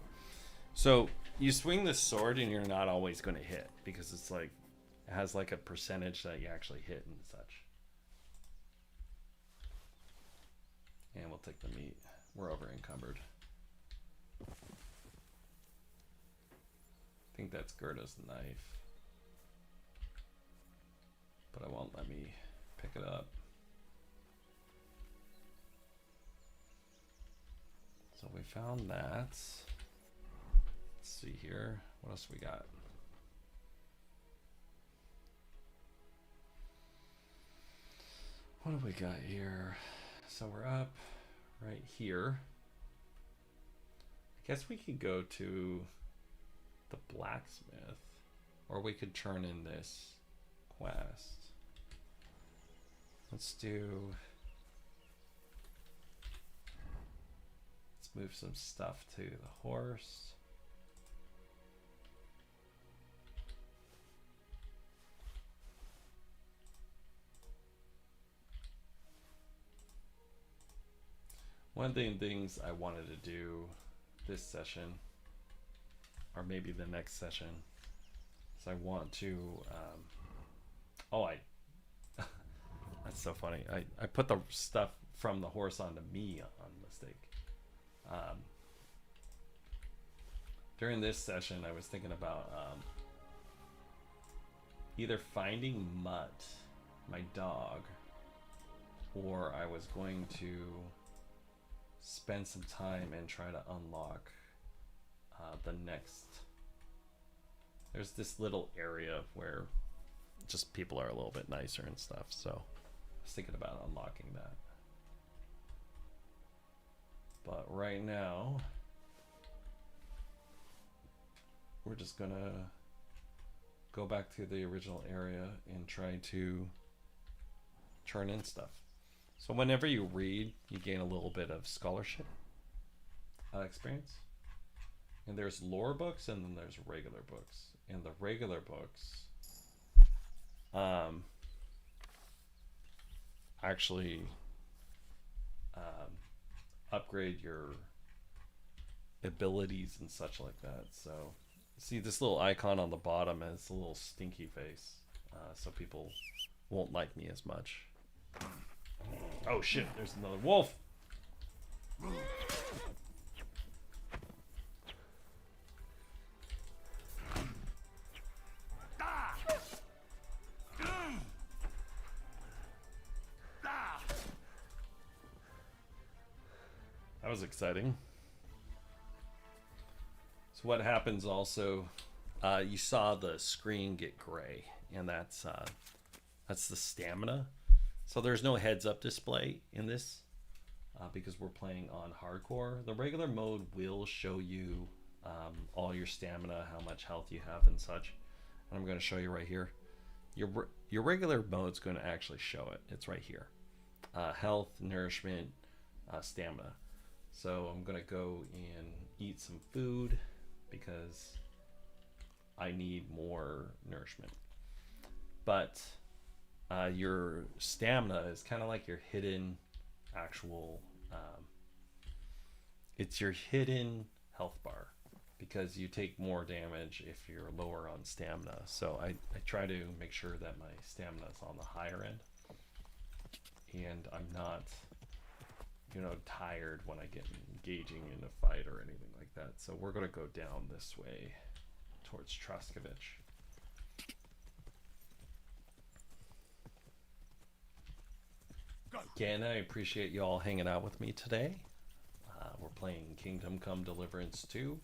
So you swing the sword and you're not always going to hit because it's like it has like a percentage that you actually hit and such. And we'll take the meat. We're over encumbered. I think that's Gerda's knife. But it won't let me pick it up. So we found that. Let's see here. What else we got? What do we got here? So we're up right here. I guess we could go to the blacksmith, or we could turn in this quest. Let's move some stuff to the horse. One of the things I wanted to do this session, or maybe the next session, is I want to, that's so funny. I put the stuff from the horse onto me on mistake. During this session, I was thinking about either finding Mutt, my dog, or I was going to spend some time and try to unlock the next. There's this little area where just people are a little bit nicer and stuff, so I was thinking about unlocking that. But right now we're just gonna go back to the original area and try to turn in stuff. So whenever you read, you gain a little bit of scholarship experience. And there's lore books and then there's regular books. And the regular books actually upgrade your abilities and such like that. So see this little icon on the bottom has a little stinky face, so people won't like me as much. Oh shit, there's another wolf. That was exciting. So what happens also, you saw the screen get gray, and that's the stamina. So there's no heads up display in this because we're playing on hardcore. The regular mode will show you all your stamina, how much health you have and such. And I'm going to show you right here. Your regular mode's going to actually show it. It's right here. Health, nourishment, stamina. So I'm going to go and eat some food because I need more nourishment. But your stamina is kind of like your hidden actual it's your hidden health bar, because you take more damage if you're lower on stamina. So I try to make sure that my stamina is on the higher end and I'm not, tired when I get engaging in a fight or anything like that. So we're going to go down this way towards Truskovich. Again, I appreciate you all hanging out with me today. We're playing Kingdom Come Deliverance 2.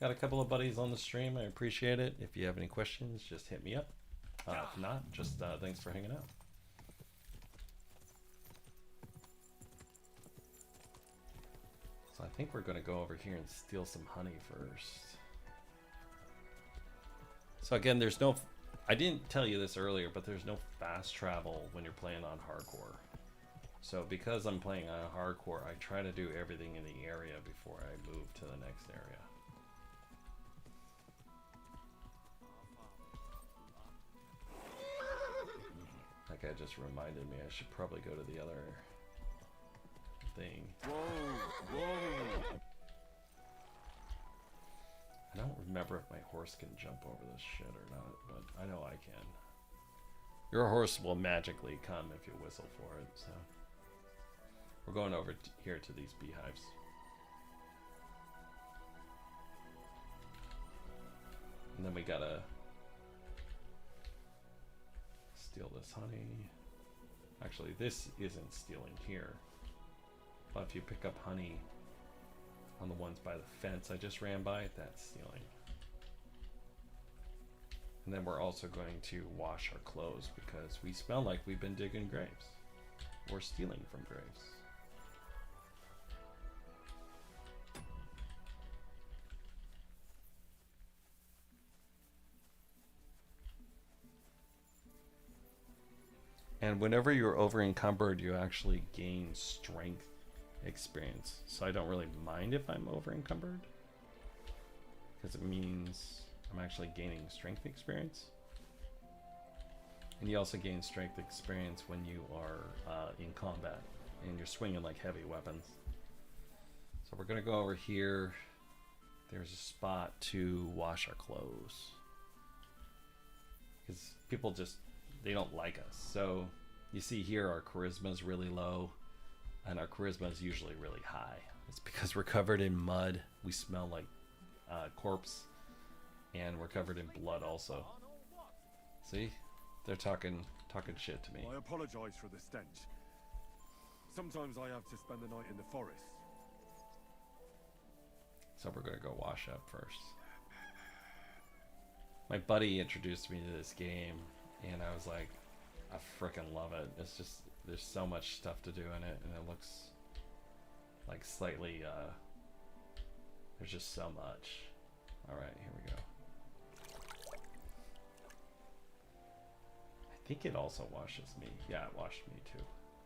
Got a couple of buddies on the stream. I appreciate it. If you have any questions, just hit me up. If not, just thanks for hanging out. So I think we're going to go over here and steal some honey first. So again, there's no... I didn't tell you this earlier, but there's no fast travel when you're playing on hardcore. So because I'm playing on hardcore, I try to do everything in the area before I move to the next area. That guy just reminded me I should probably go to the other thing. Whoa. I don't remember if my horse can jump over this shit or not, but I know I can. Your horse will magically come if you whistle for it, so... We're going over here to these beehives. And then we gotta steal this honey. Actually, this isn't stealing here. But if you pick up honey on the ones by the fence I just ran by, that's stealing. And then we're also going to wash our clothes because we smell like we've been digging graves. Or stealing from graves. And whenever you're over encumbered, you actually gain strength experience. So I don't really mind if I'm over encumbered, because it means I'm actually gaining strength experience. And you also gain strength experience when you are in combat and you're swinging like heavy weapons. So we're gonna go over here. There's a spot to wash our clothes, because people just, they don't like us. So you see here our charisma is really low, and our charisma is usually really high. It's because we're covered in mud. We smell like corpse, and we're covered in blood also. See, they're talking shit to me. I apologize for the stench. Sometimes I have to spend the night in the forest. So we're gonna go wash up first. My buddy introduced me to this game, and I was like, I freaking love it. It's just, there's so much stuff to do in it, and it looks like slightly, there's just so much. Alright, here we go. I think it also washes me. Yeah, it washed me too.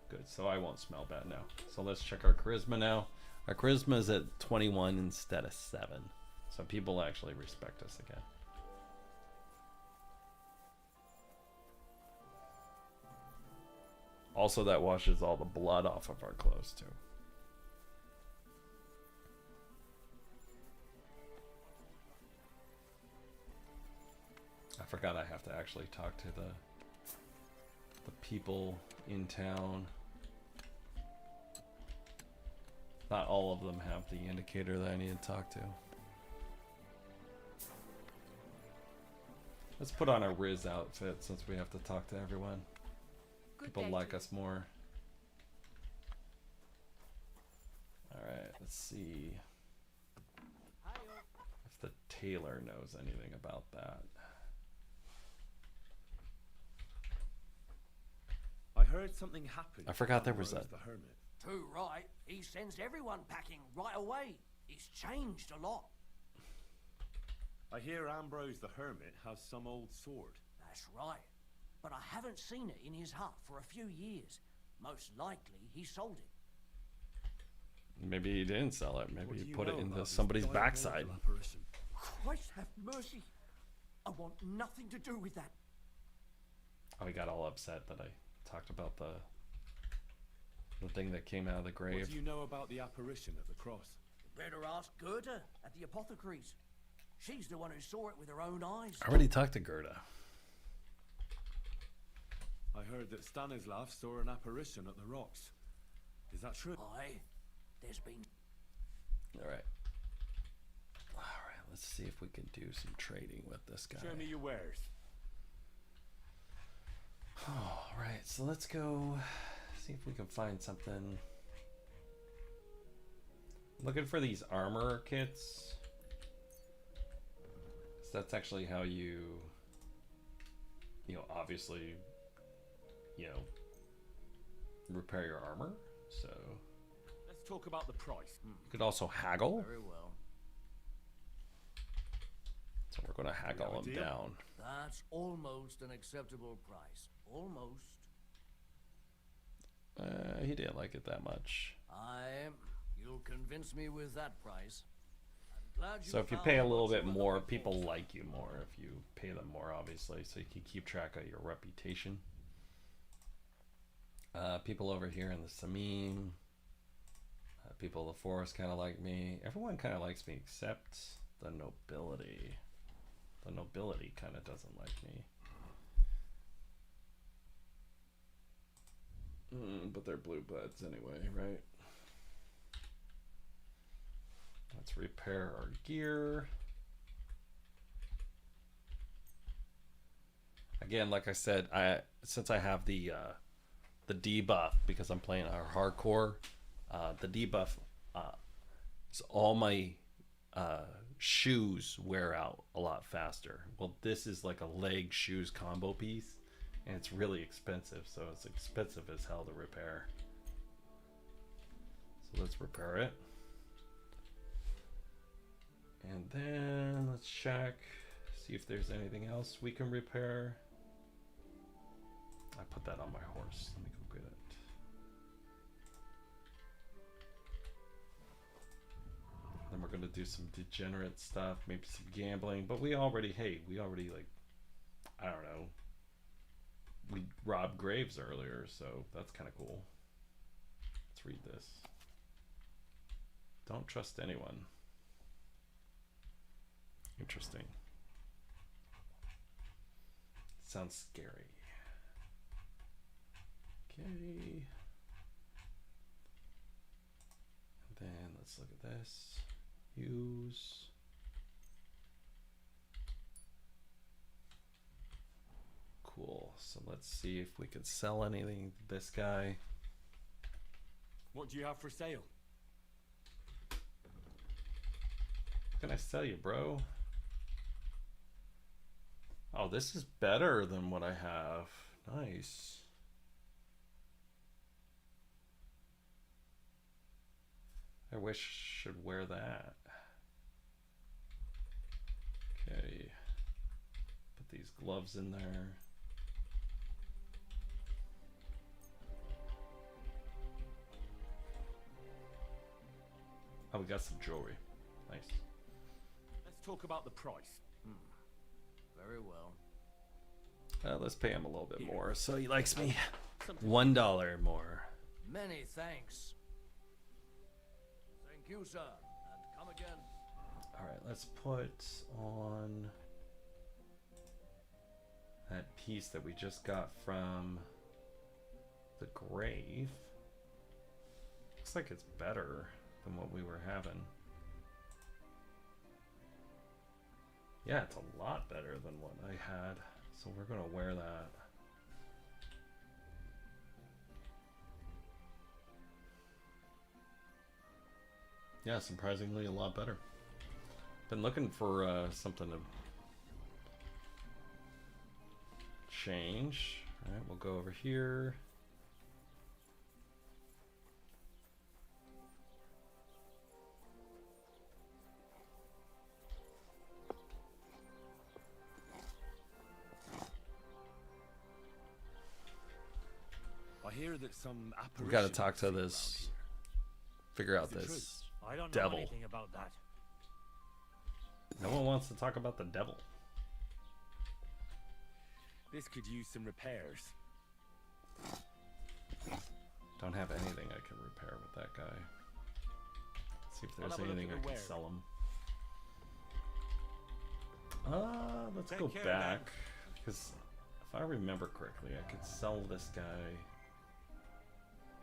Good, so I won't smell bad now. So let's check our charisma now. Our charisma is at 21 instead of 7. So people actually respect us again. Also, that washes all the blood off of our clothes too. I forgot I have to actually talk to the people in town. Not all of them have the indicator that I need to talk to. Let's put on our Riz outfit since we have to talk to everyone. People like us more. Alright, let's see if the tailor knows anything about that. I heard something happened. I forgot there was that. The hermit. Too right. He sends everyone packing right away. He's changed a lot. I hear Ambrose the hermit has some old sword. That's right. But I haven't seen it in his hut for a few years. Most likely he sold it. Maybe he didn't sell it. What Maybe do he you put it know into about this somebody's diabolical backside. apparition? Christ have mercy. I want nothing to do with that. Oh, he got all upset that I talked about the thing that came out of the grave. What do you know about the apparition at the cross? Better ask Gerda at the apothecary's. She's the one who saw it with her own eyes. I already talked to Gerda. I heard that Stanislav saw an apparition at the rocks. Is that true? Aye. There's been... Alright. Alright, let's see if we can do some trading with this guy. Show me your wares. Alright, so let's go see if we can find something. Looking for these armor kits. So that's actually how you obviously, repair your armor. So Let's talk about the price. you could also haggle. Very well. So we're going to haggle have a him deal? down. That's almost an acceptable price. Almost. He didn't like it that much. You'll convince me with that price. I'm glad you So if you found pay a what little you bit were more, looking people for. like you more if you pay them more, obviously, so you can keep track of your reputation. People over here in the Samim, people of the forest kind of like me. Everyone kind of likes me except the nobility. The nobility kind of doesn't like me. But they're blue bloods anyway, right? Let's repair our gear. Again, like I said, since I have the debuff because I'm playing our hardcore, the debuff is all my shoes wear out a lot faster. Well, this is like a leg shoes combo piece, and it's really expensive, so it's expensive as hell to repair. So let's repair it. And then let's check, see if there's anything else we can repair. I put that on my horse. Let me go get it. Then we're gonna do some degenerate stuff, maybe some gambling. But we already, like, I don't know. We robbed graves earlier, so that's kind of cool. Let's read this. Don't trust anyone. Interesting. Sounds scary. Okay. And then let's look at this. Use. Cool. So let's see if we could sell anything to this guy. What do you have for sale? What can I sell you, bro? Oh, this is better than what I have. Nice. I wish I should wear that. Okay. Put these gloves in there. Oh, we got some jewelry. Nice. Let's talk about the price. Very well. Let's pay him a little bit more so he likes me. $1 more. Many thanks. Thank you, sir. And come again. All right, let's put on that piece that we just got from the grave. Looks like it's better than what we were having. Yeah, it's a lot better than what I had. So we're gonna wear that. Yeah, surprisingly a lot better. Been looking for something to change. All right, we'll go over here. I hear that some apparition. We got to talk to this. Figure out this I don't know devil. anything about that. No one wants to talk about the devil. This could use some repairs. Don't have anything I can repair with that guy. Let's see if there's I'll have a look anything at I the can wear. sell him. Let's Take go care, back. Because if I remember correctly, I could sell this guy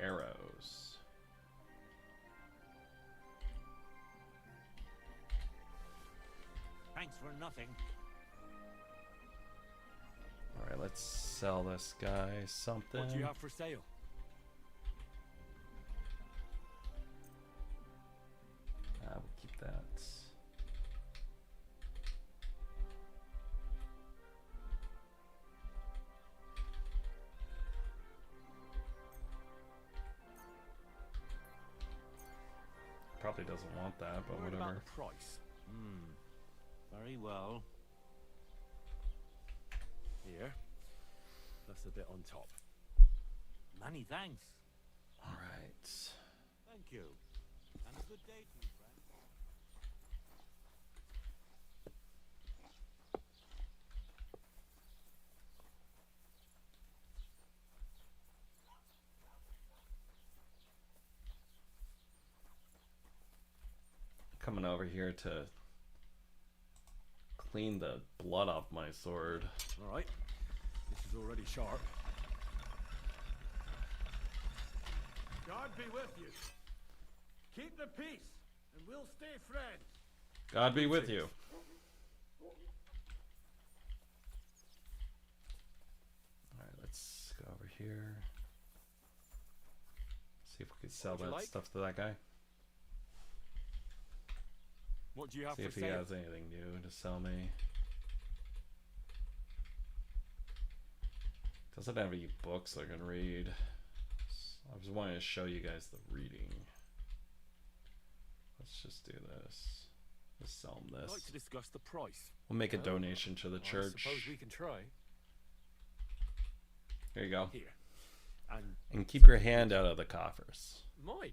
arrows. Thanks for nothing. Alright, let's sell this guy something. What do you have for sale? We'll keep that. Probably doesn't want that, but Worried whatever. about the price. Very well. Here. That's a bit on top. Many thanks. Alright. Thank you. And a good day to you, friend. Coming over here to clean the blood off my sword. Alright. This is already sharp. God be with you. Keep the peace, and we'll stay friends. God be with you. Alright, let's go over here. See if we can sell What would you that like? stuff to that guy. What do you have See for if he sale? has anything new to sell me. Doesn't have any books I can read. I was wanting to show you guys the reading. Let's just do this. Let's sell him I'd this. like to discuss the price. We'll make a Oh, donation to the I church. suppose we can try. There you go. Here. And keep your hand out of the coffers. Moi.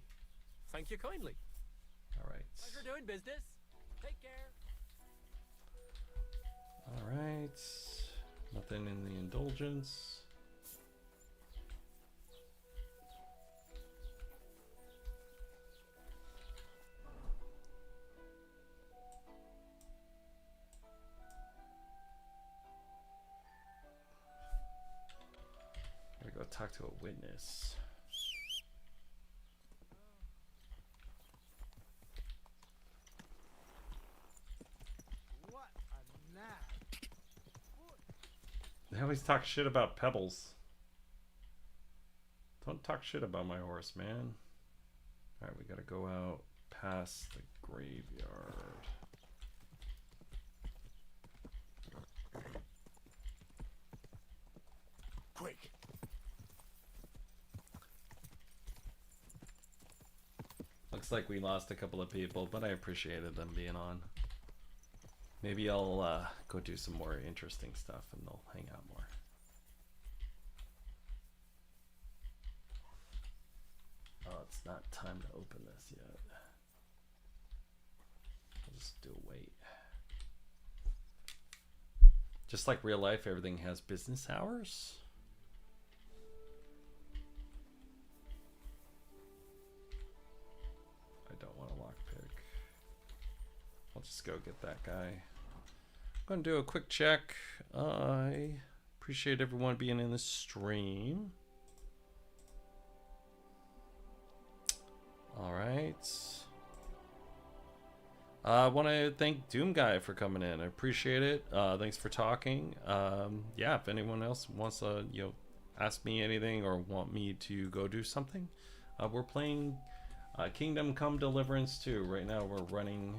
Thank you kindly. All right. Pleasure doing business. Take care. All right. Nothing in the indulgence. Gotta go talk to a witness. What a nab. They always talk shit about pebbles. Don't talk shit about my horse, man. Alright, we gotta go out past the graveyard. Quick! Looks like we lost a couple of people, but I appreciated them being on. Maybe I'll go do some more interesting stuff and they'll hang out more. Oh, it's not time to open this yet. I'll just do a wait. Just like real life, everything has business hours. I don't want to lockpick. I'll just go get that guy. I'm going to do a quick check. I appreciate everyone being in the stream. All right. I want to thank Doom Guy for coming in. I appreciate it. Thanks for talking. Yeah, if anyone else wants to, ask me anything or want me to go do something, we're playing Kingdom Come Deliverance 2. Right now we're running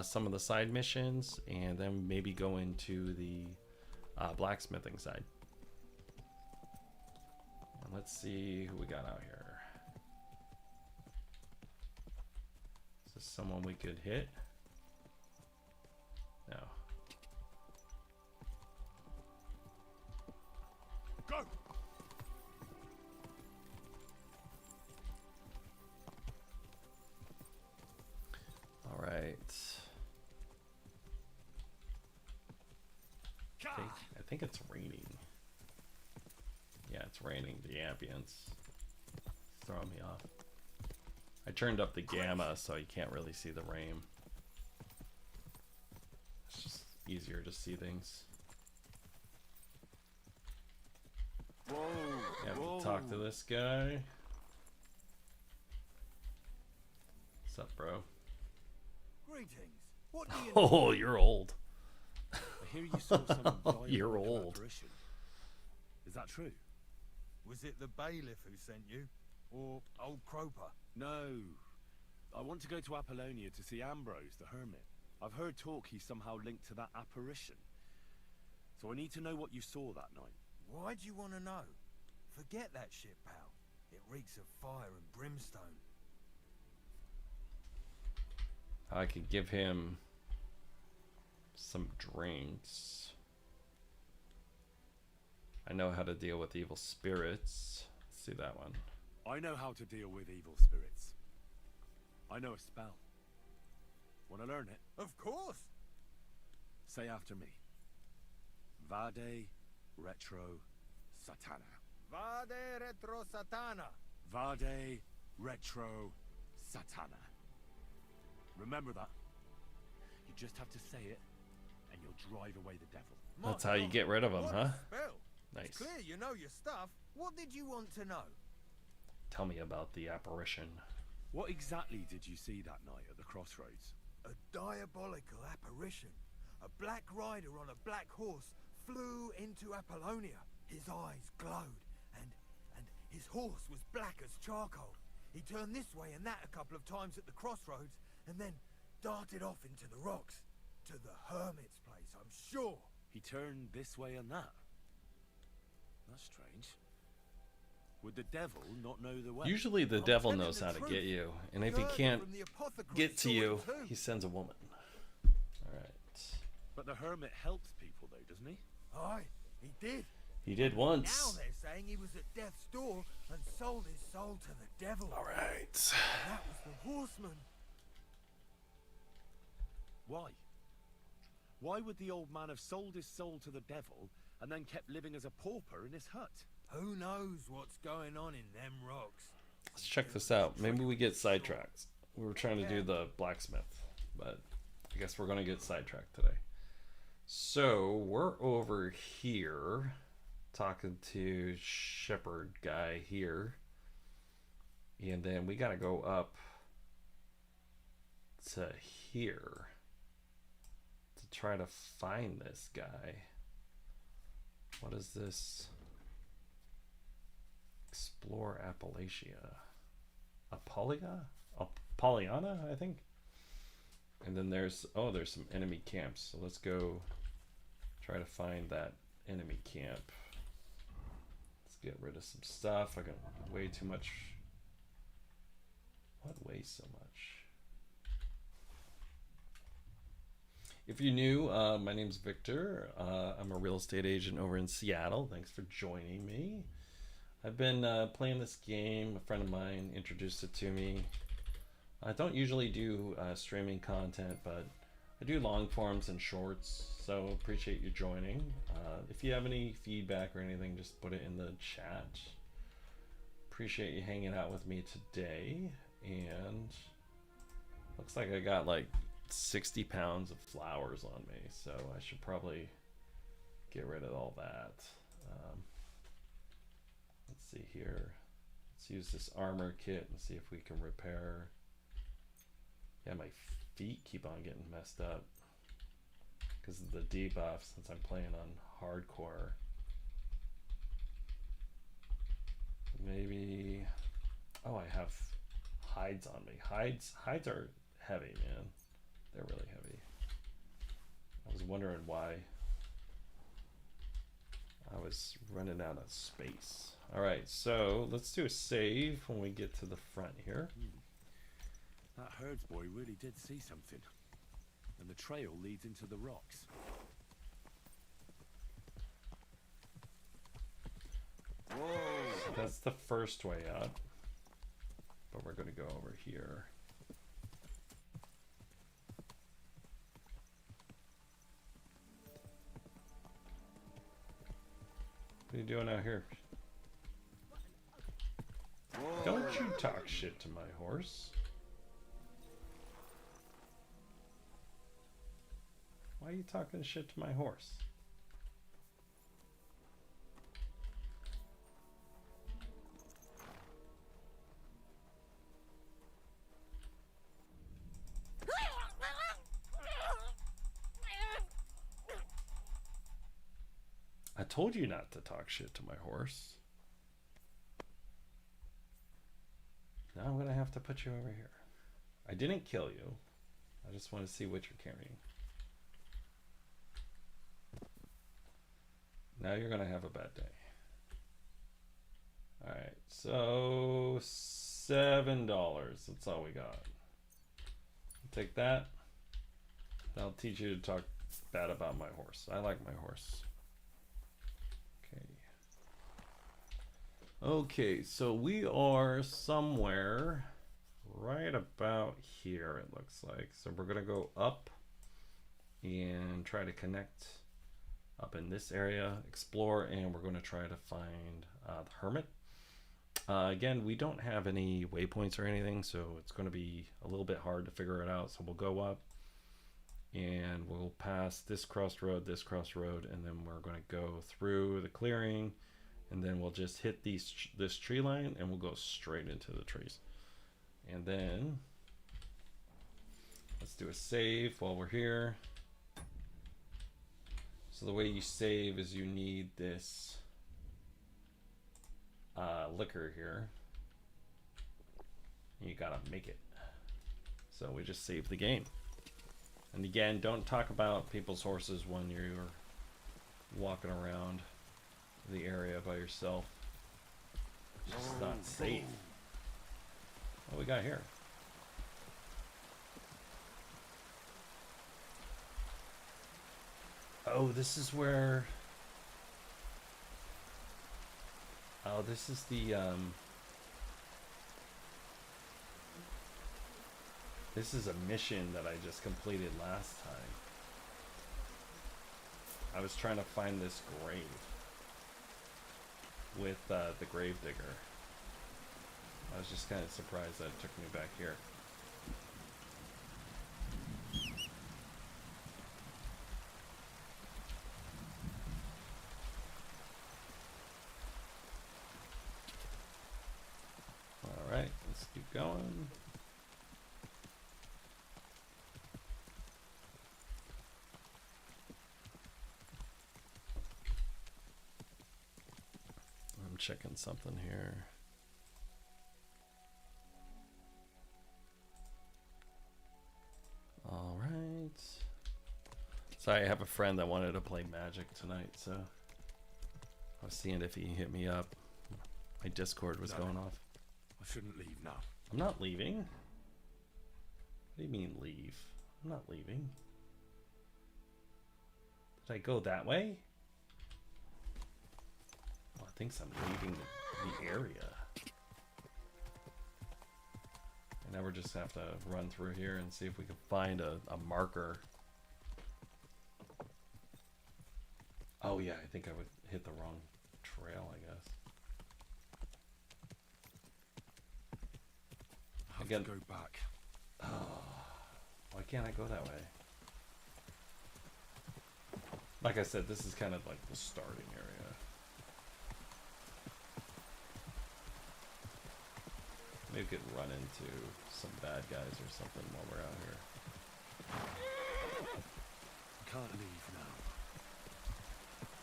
some of the side missions and then maybe go into the blacksmithing side. And let's see who we got out here. Is this someone we could hit? No. Go! All right. I think it's raining. Yeah, it's raining. The ambience is throwing me off. I turned up the gamma so you can't really see the rain. It's just easier to see things. Whoa! Yeah, whoa. talk to this guy. What's up, bro? Greetings. What do you Oh, you're old. I hear you saw some You're old. apparition. Is that true? Was it the bailiff who sent you? Or old Croper? No. I want to go to Apollonia to see Ambrose, the hermit. I've heard talk he's somehow linked to that apparition. So I need to know what you saw that night. Why do you want to know? Forget that shit, pal. It reeks of fire and brimstone. I could give him some drinks. I know how to deal with evil spirits. Let's do that one. I know how to deal with evil spirits. I know a spell. Want to learn it? Of course! Say after me. Vade retro satana. Vade retro satana. Vade retro satana. Remember that. You just have to say it, and you'll drive away the devil. That's how you get rid of them, What huh? a spell. Nice. It's clear you know your stuff. What did you want to know? Tell me about the apparition. What exactly did you see that night at the crossroads? A diabolical apparition. A black rider on a black horse flew into Apollonia. His eyes glowed, and his horse was black as charcoal. He turned this way and that a couple of times at the crossroads, and then darted off into the rocks. To the hermit's place, I'm sure. He turned this way and that. That's strange. Would the devil not know the way? Usually the I'm devil telling knows the how to truth. get you, and if he Heard can't from the apothecary get to saw it you, too. he sends a woman. All right. But the hermit helps people though, doesn't he? Aye, he did. He did Now once. they're saying he was at death's door and sold his soul to the devil. All right. And that was the horseman. Why? Why would the old man have sold his soul to the devil and then kept living as a pauper in his hut? Who knows what's going on in them rocks? Let's check this out. Maybe we get sidetracked. We were trying to do the blacksmith, but I guess we're going to get sidetracked today. So we're over here talking to shepherd guy here. And then we got to go up to here to try to find this guy. What is this? Explore Appalachia. Pollyanna, I think. And then there's some enemy camps. So let's go try to find that enemy camp. Let's get rid of some stuff. I got way too much. What weighs so much? If you're new, my name's Victor. I'm a real estate agent over in Seattle. Thanks for joining me. I've been playing this game. A friend of mine introduced it to me. I don't usually do streaming content, but I do long forms and shorts, so appreciate you joining. If you have any feedback or anything, just put it in the chat. Appreciate you hanging out with me today. And looks like I got like 60 pounds of flowers on me, so I should probably get rid of all that. Let's see here. Let's use this armor kit and see if we can repair. Yeah, my feet keep on getting messed up because of the debuff since I'm playing on hardcore. Maybe, oh, I have hides on me. Hides are heavy, man. They're really heavy. I was wondering why I was running out of space. All right, so let's do a save when we get to the front here. That herdsboy really did see something. And the trail leads into the rocks. Whoa! So that's the first way up. But we're going to go over here. What are you doing out here? Whoa. Don't you talk shit to my horse. Why are you talking shit to my horse? I told you not to talk shit to my horse. Now I'm gonna have to put you over here. I didn't kill you. I just want to see what you're carrying. Now you're gonna have a bad day. Alright, so $7. That's all we got. Take that. That'll teach you to talk bad about my horse. I like my horse. Okay, so we are somewhere right about here, it looks like. So we're gonna go up and try to connect up in this area, explore, and we're gonna try to find the hermit. Again, we don't have any waypoints or anything, so it's gonna be a little bit hard to figure it out. So we'll go up and we'll pass this crossroad, and then we're gonna go through the clearing. And then we'll just hit this tree line and we'll go straight into the trees. And then let's do a save while we're here. So the way you save is you need this liquor here. You gotta make it. So we just save the game. And again, don't talk about people's horses when you're walking around the area by yourself. It's just not safe. What we got here? Oh, this is where Oh, this is the this is a mission that I just completed last time. I was trying to find this grave with the grave digger. I was just kind of surprised that it took me back here. Alright, let's keep going. I'm checking something here. All right. Sorry, I have a friend that wanted to play Magic tonight, so I was seeing if he hit me up. My Discord was going off. I shouldn't leave now. I'm not leaving. What do you mean leave? I'm not leaving. Did I go that way? Well, I think I'm leaving the area. And now we're just gonna have to run through here and see if we can find a marker. Oh yeah, I think I would hit the wrong trail, I guess. I have to go back. Oh, why can't I go that way? Like I said, this is kind of like the starting area. Maybe we could run into some bad guys or something while we're out here. Can't leave now.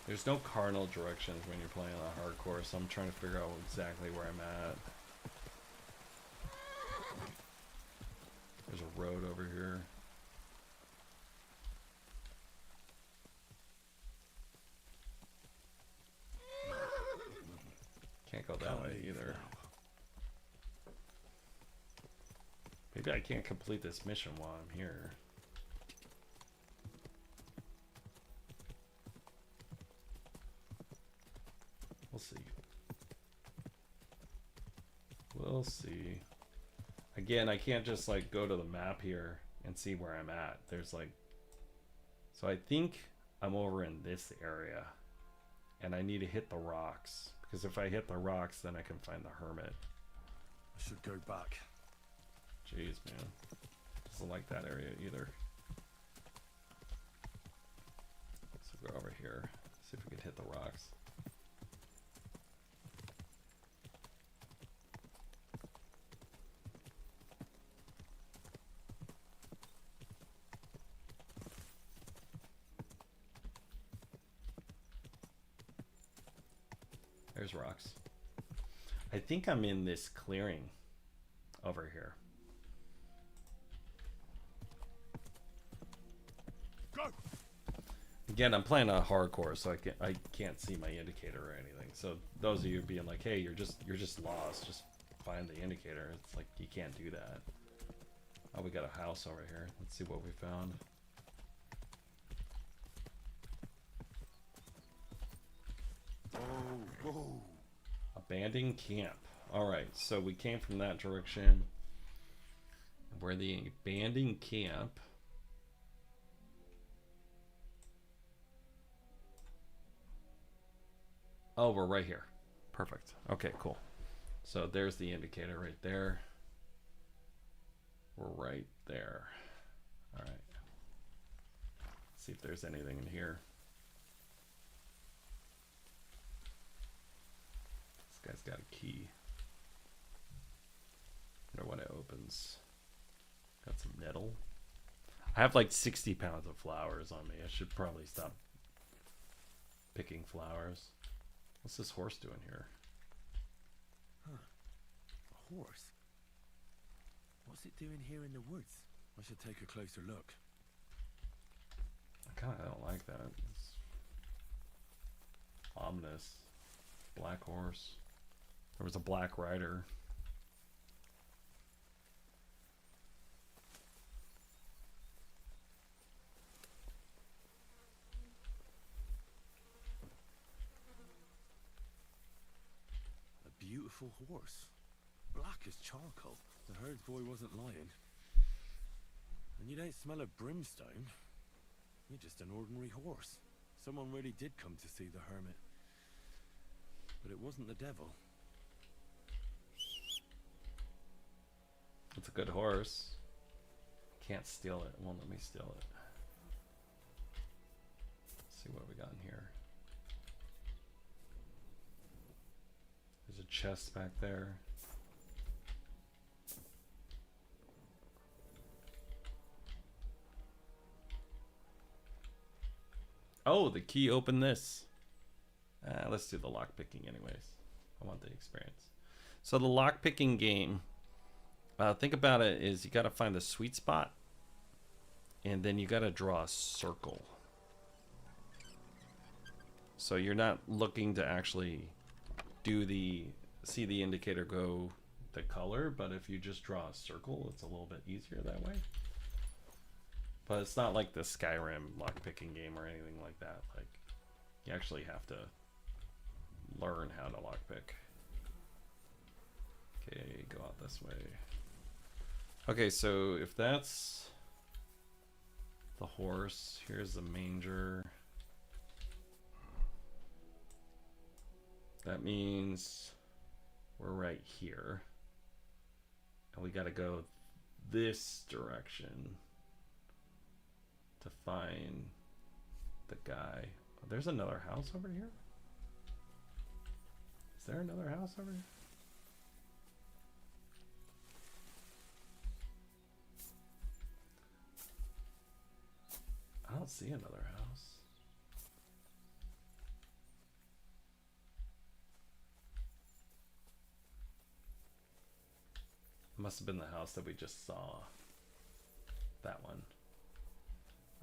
There's no cardinal directions when you're playing on hardcore, so I'm trying to figure out exactly where I'm at. There's a road over here. Can't go that way either. Maybe I can't complete this mission while I'm here. We'll see. We'll see. Again, I can't just like go to the map here and see where I'm at. There's like, so I think I'm over in this area and I need to hit the rocks, because if I hit the rocks, then I can find the hermit. I should go back. Jeez, man. Doesn't like that area either. So go over here, see if we can hit the rocks. There's rocks. I think I'm in this clearing over here. Go! Again, I'm playing on hardcore, so I can't see my indicator or anything. So those of you being like, "Hey, you're just lost. Just find the indicator." It's like you can't do that. Oh, we got a house over here. Let's see what we found. Whoa. Abandoned camp. Alright, so we came from that direction. We're the abandoned camp. Oh, we're right here. Perfect. Okay, cool. So there's the indicator right there. We're right there. Alright. See if there's anything in here. Guy's got a key. Wonder when it opens. Got some nettle. I have like 60 pounds of flowers on me. I should probably stop picking flowers. What's this horse doing here? Huh. A horse? What's it doing here in the woods? I should take a closer look. I kind of don't like that. It's ominous. Black horse. There was a black rider. beautiful horse. Black as charcoal. The herd boy wasn't lying. And you don't smell of brimstone. You're just an ordinary horse. Someone really did come to see the hermit. But it wasn't the devil. It's a good horse. Can't steal it. It won't let me steal it. Let's see what we got in here. There's a chest back there. Oh, the key opened this. Let's do the lockpicking anyways. I want the experience. So the lockpicking game, think about it is you got to find the sweet spot and then you got to draw a circle. So you're not looking to actually see the indicator go the color, but if you just draw a circle, it's a little bit easier that way. But it's not like the Skyrim lockpicking game or anything like that. Like, you actually have to learn how to lockpick. Okay, go out this way. Okay, so if that's the horse, here's the manger. That means we're right here. And we gotta go this direction to find the guy. Oh, there's another house over here? Is there another house over here? I don't see another house. Must have been the house that we just saw. That one.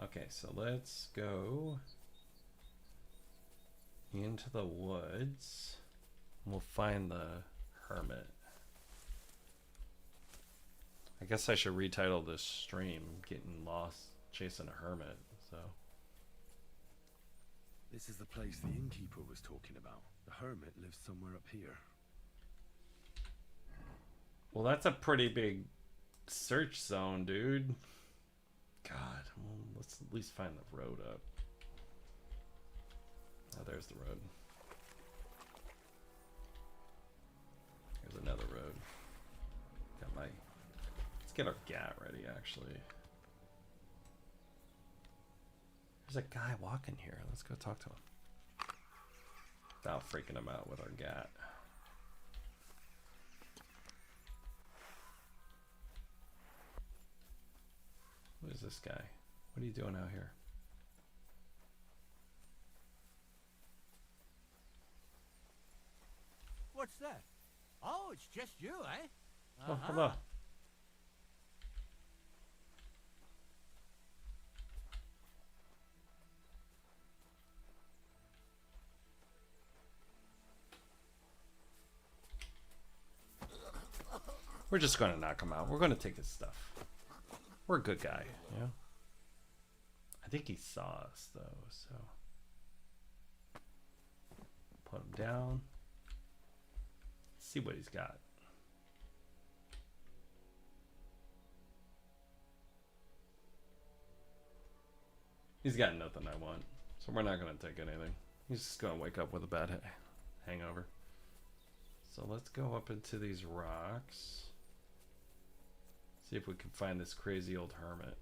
Okay, so let's go into the woods. We'll find the hermit. I guess I should retitle this stream Getting Lost Chasing a Hermit. So This is the place the innkeeper was talking about. The hermit lives somewhere up here. well, that's a pretty big search zone, dude. God, well, let's at least find the road up. Oh, there's the road. Here's another road. Got my... Let's get our GAT ready, actually. There's a guy walking here. Let's go talk to him. Without freaking him out with our GAT. Who is this guy? What are you doing out here? What's that? Oh, it's just you, eh? Oh, hello. We're just going to knock him out. We're going to take his stuff. We're a good guy, you know? I think he saw us, though, so... Put him down. See what he's got. He's got nothing I want, so we're not going to take anything. He's just going to wake up with a bad hangover. So let's go up into these rocks. See if we can find this crazy old hermit.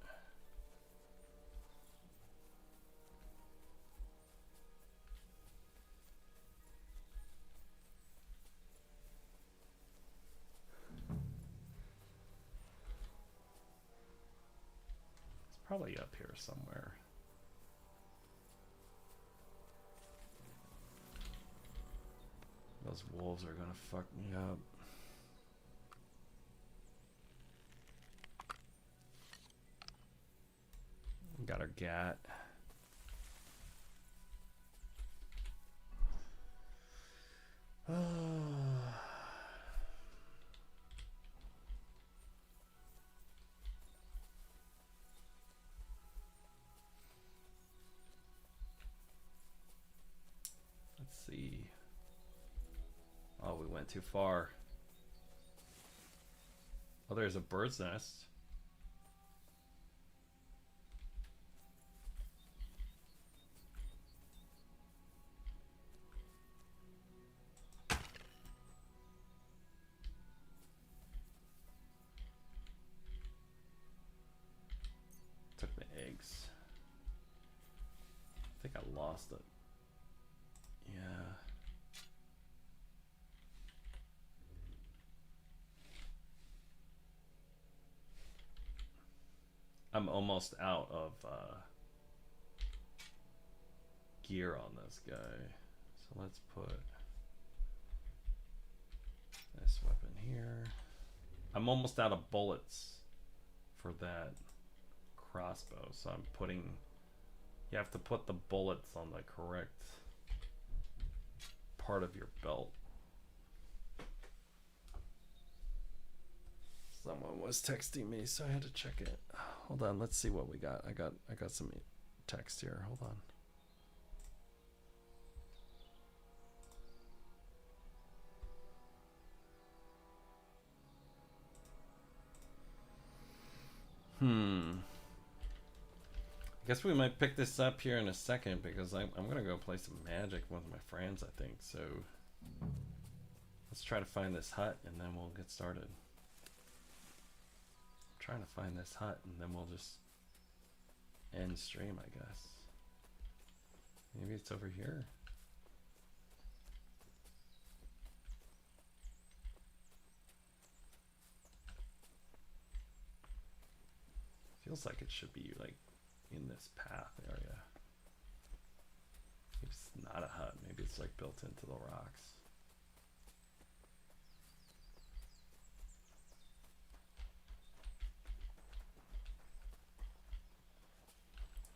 It's probably up here somewhere. Those wolves are gonna fuck me up. We got our GAT. Let's see. Oh, we went went too far. Oh, there's a bird's nest. Took the eggs. I think I lost it. Yeah. I'm almost out of gear on this guy. So let's put this weapon here. I'm almost out of bullets for that crossbow, so I'm putting, you have to put the bullets on the correct part of your belt. Someone was texting me, so I had to check it. Hold on, let's see what we got. I got some text here. Hold on. I guess we might pick this up here in a second because I'm gonna go play some Magic with my friends, I think. So let's try to find this hut and then we'll get started. Trying to find this hut and then we'll just end stream, I guess. Maybe it's over here. Feels like it should be like in this path area. Maybe it's not a hut, maybe it's like built into the rocks.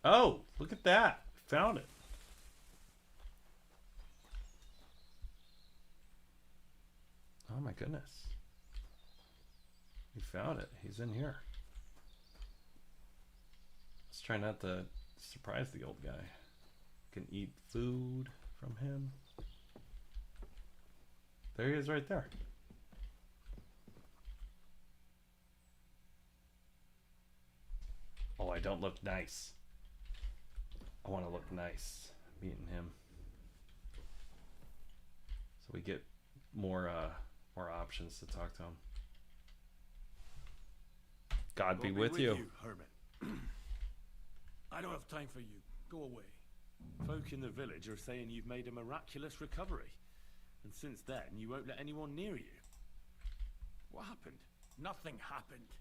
Oh, look at that. Found it. Oh my goodness. We found it. He's in here. Let's try not to surprise the old guy. Can eat food from him. There he is right there. Oh, I don't look nice. I want to look nice meeting him. So we get more options to talk to him. God be with you. Hermit. I don't have time for you. Go away. Folk in the village are saying you've made a miraculous recovery. And since then, you won't let anyone near you. What happened? Nothing happened.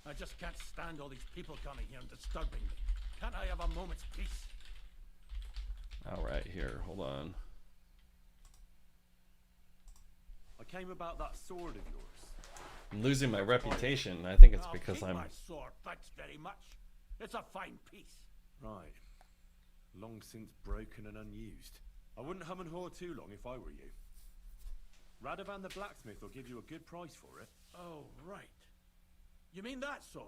I just can't stand all these people coming here and disturbing me. Can't I have a moment's peace? Alright, here, hold on. I came about that sword of yours. I'm losing my reputation. I think it's I'll because keep I'm... my sword, thanks very much. It's a fine piece. Right. Long since broken and unused. I wouldn't hum and haw too long if I were you. Radovan the blacksmith will give you a good price for it. Oh, right. You mean that sword?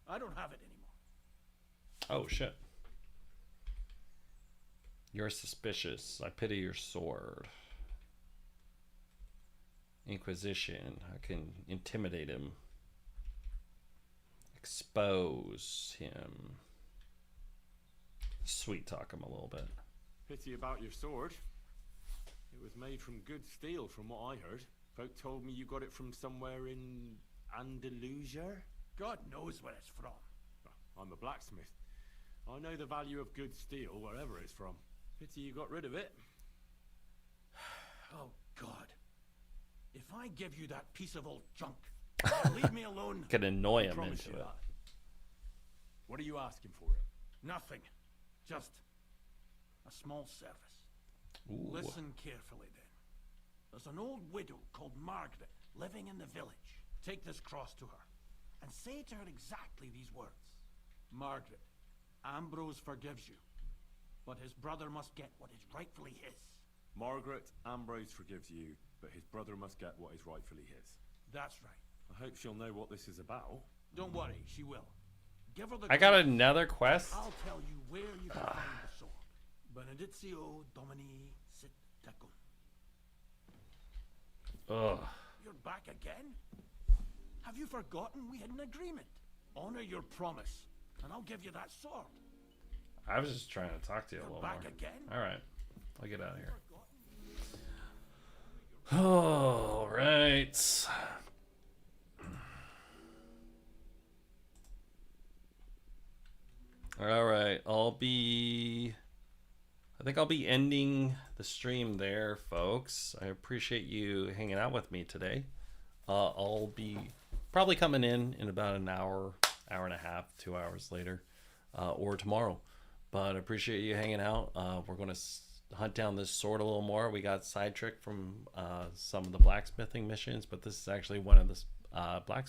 I don't have it anymore. Oh, shit. You're suspicious. I pity your sword. Inquisition. I can intimidate him. Expose him. Sweet talk him a little bit. Pity about your sword. It was made from good steel from what I heard. Folk told me you got it from somewhere in Andalusia. God knows where it's from. I'm a blacksmith. I know the value of good steel wherever it's from. Pity you got rid of it. Oh, God. If I give you that piece of old junk, leave me alone. Can annoy I him promise into you it. that. What are you asking for it? Nothing. Just a small service. Ooh. Listen carefully then. There's an old widow called Margaret living in the village. Take this cross to her and say to her exactly these words. Margaret, Ambrose forgives you, but his brother must get what is rightfully his. Margaret, Ambrose forgives you, but his brother must get what is rightfully his. That's right. I hope she'll know what this is about. Don't worry, she will. Give her the I got cross. another quest? I'll tell you where you can find the sword. Benedictio Domini sit tecum. Ugh. You're back again? Have you forgotten we had an agreement? Honor your promise, and I'll give you that sword. I was just trying to talk to you a You're little back more. again? All right. I'll get out of here. All right. All right. I think I'll be ending the stream there, folks. I appreciate you hanging out with me today. I'll be probably coming in about an hour, hour and a half, 2 hours later, or tomorrow. But I appreciate you hanging out. We're going to hunt down this sword a little more. We got sidetracked from some of the blacksmithing missions, but this is actually one of the blacksmithing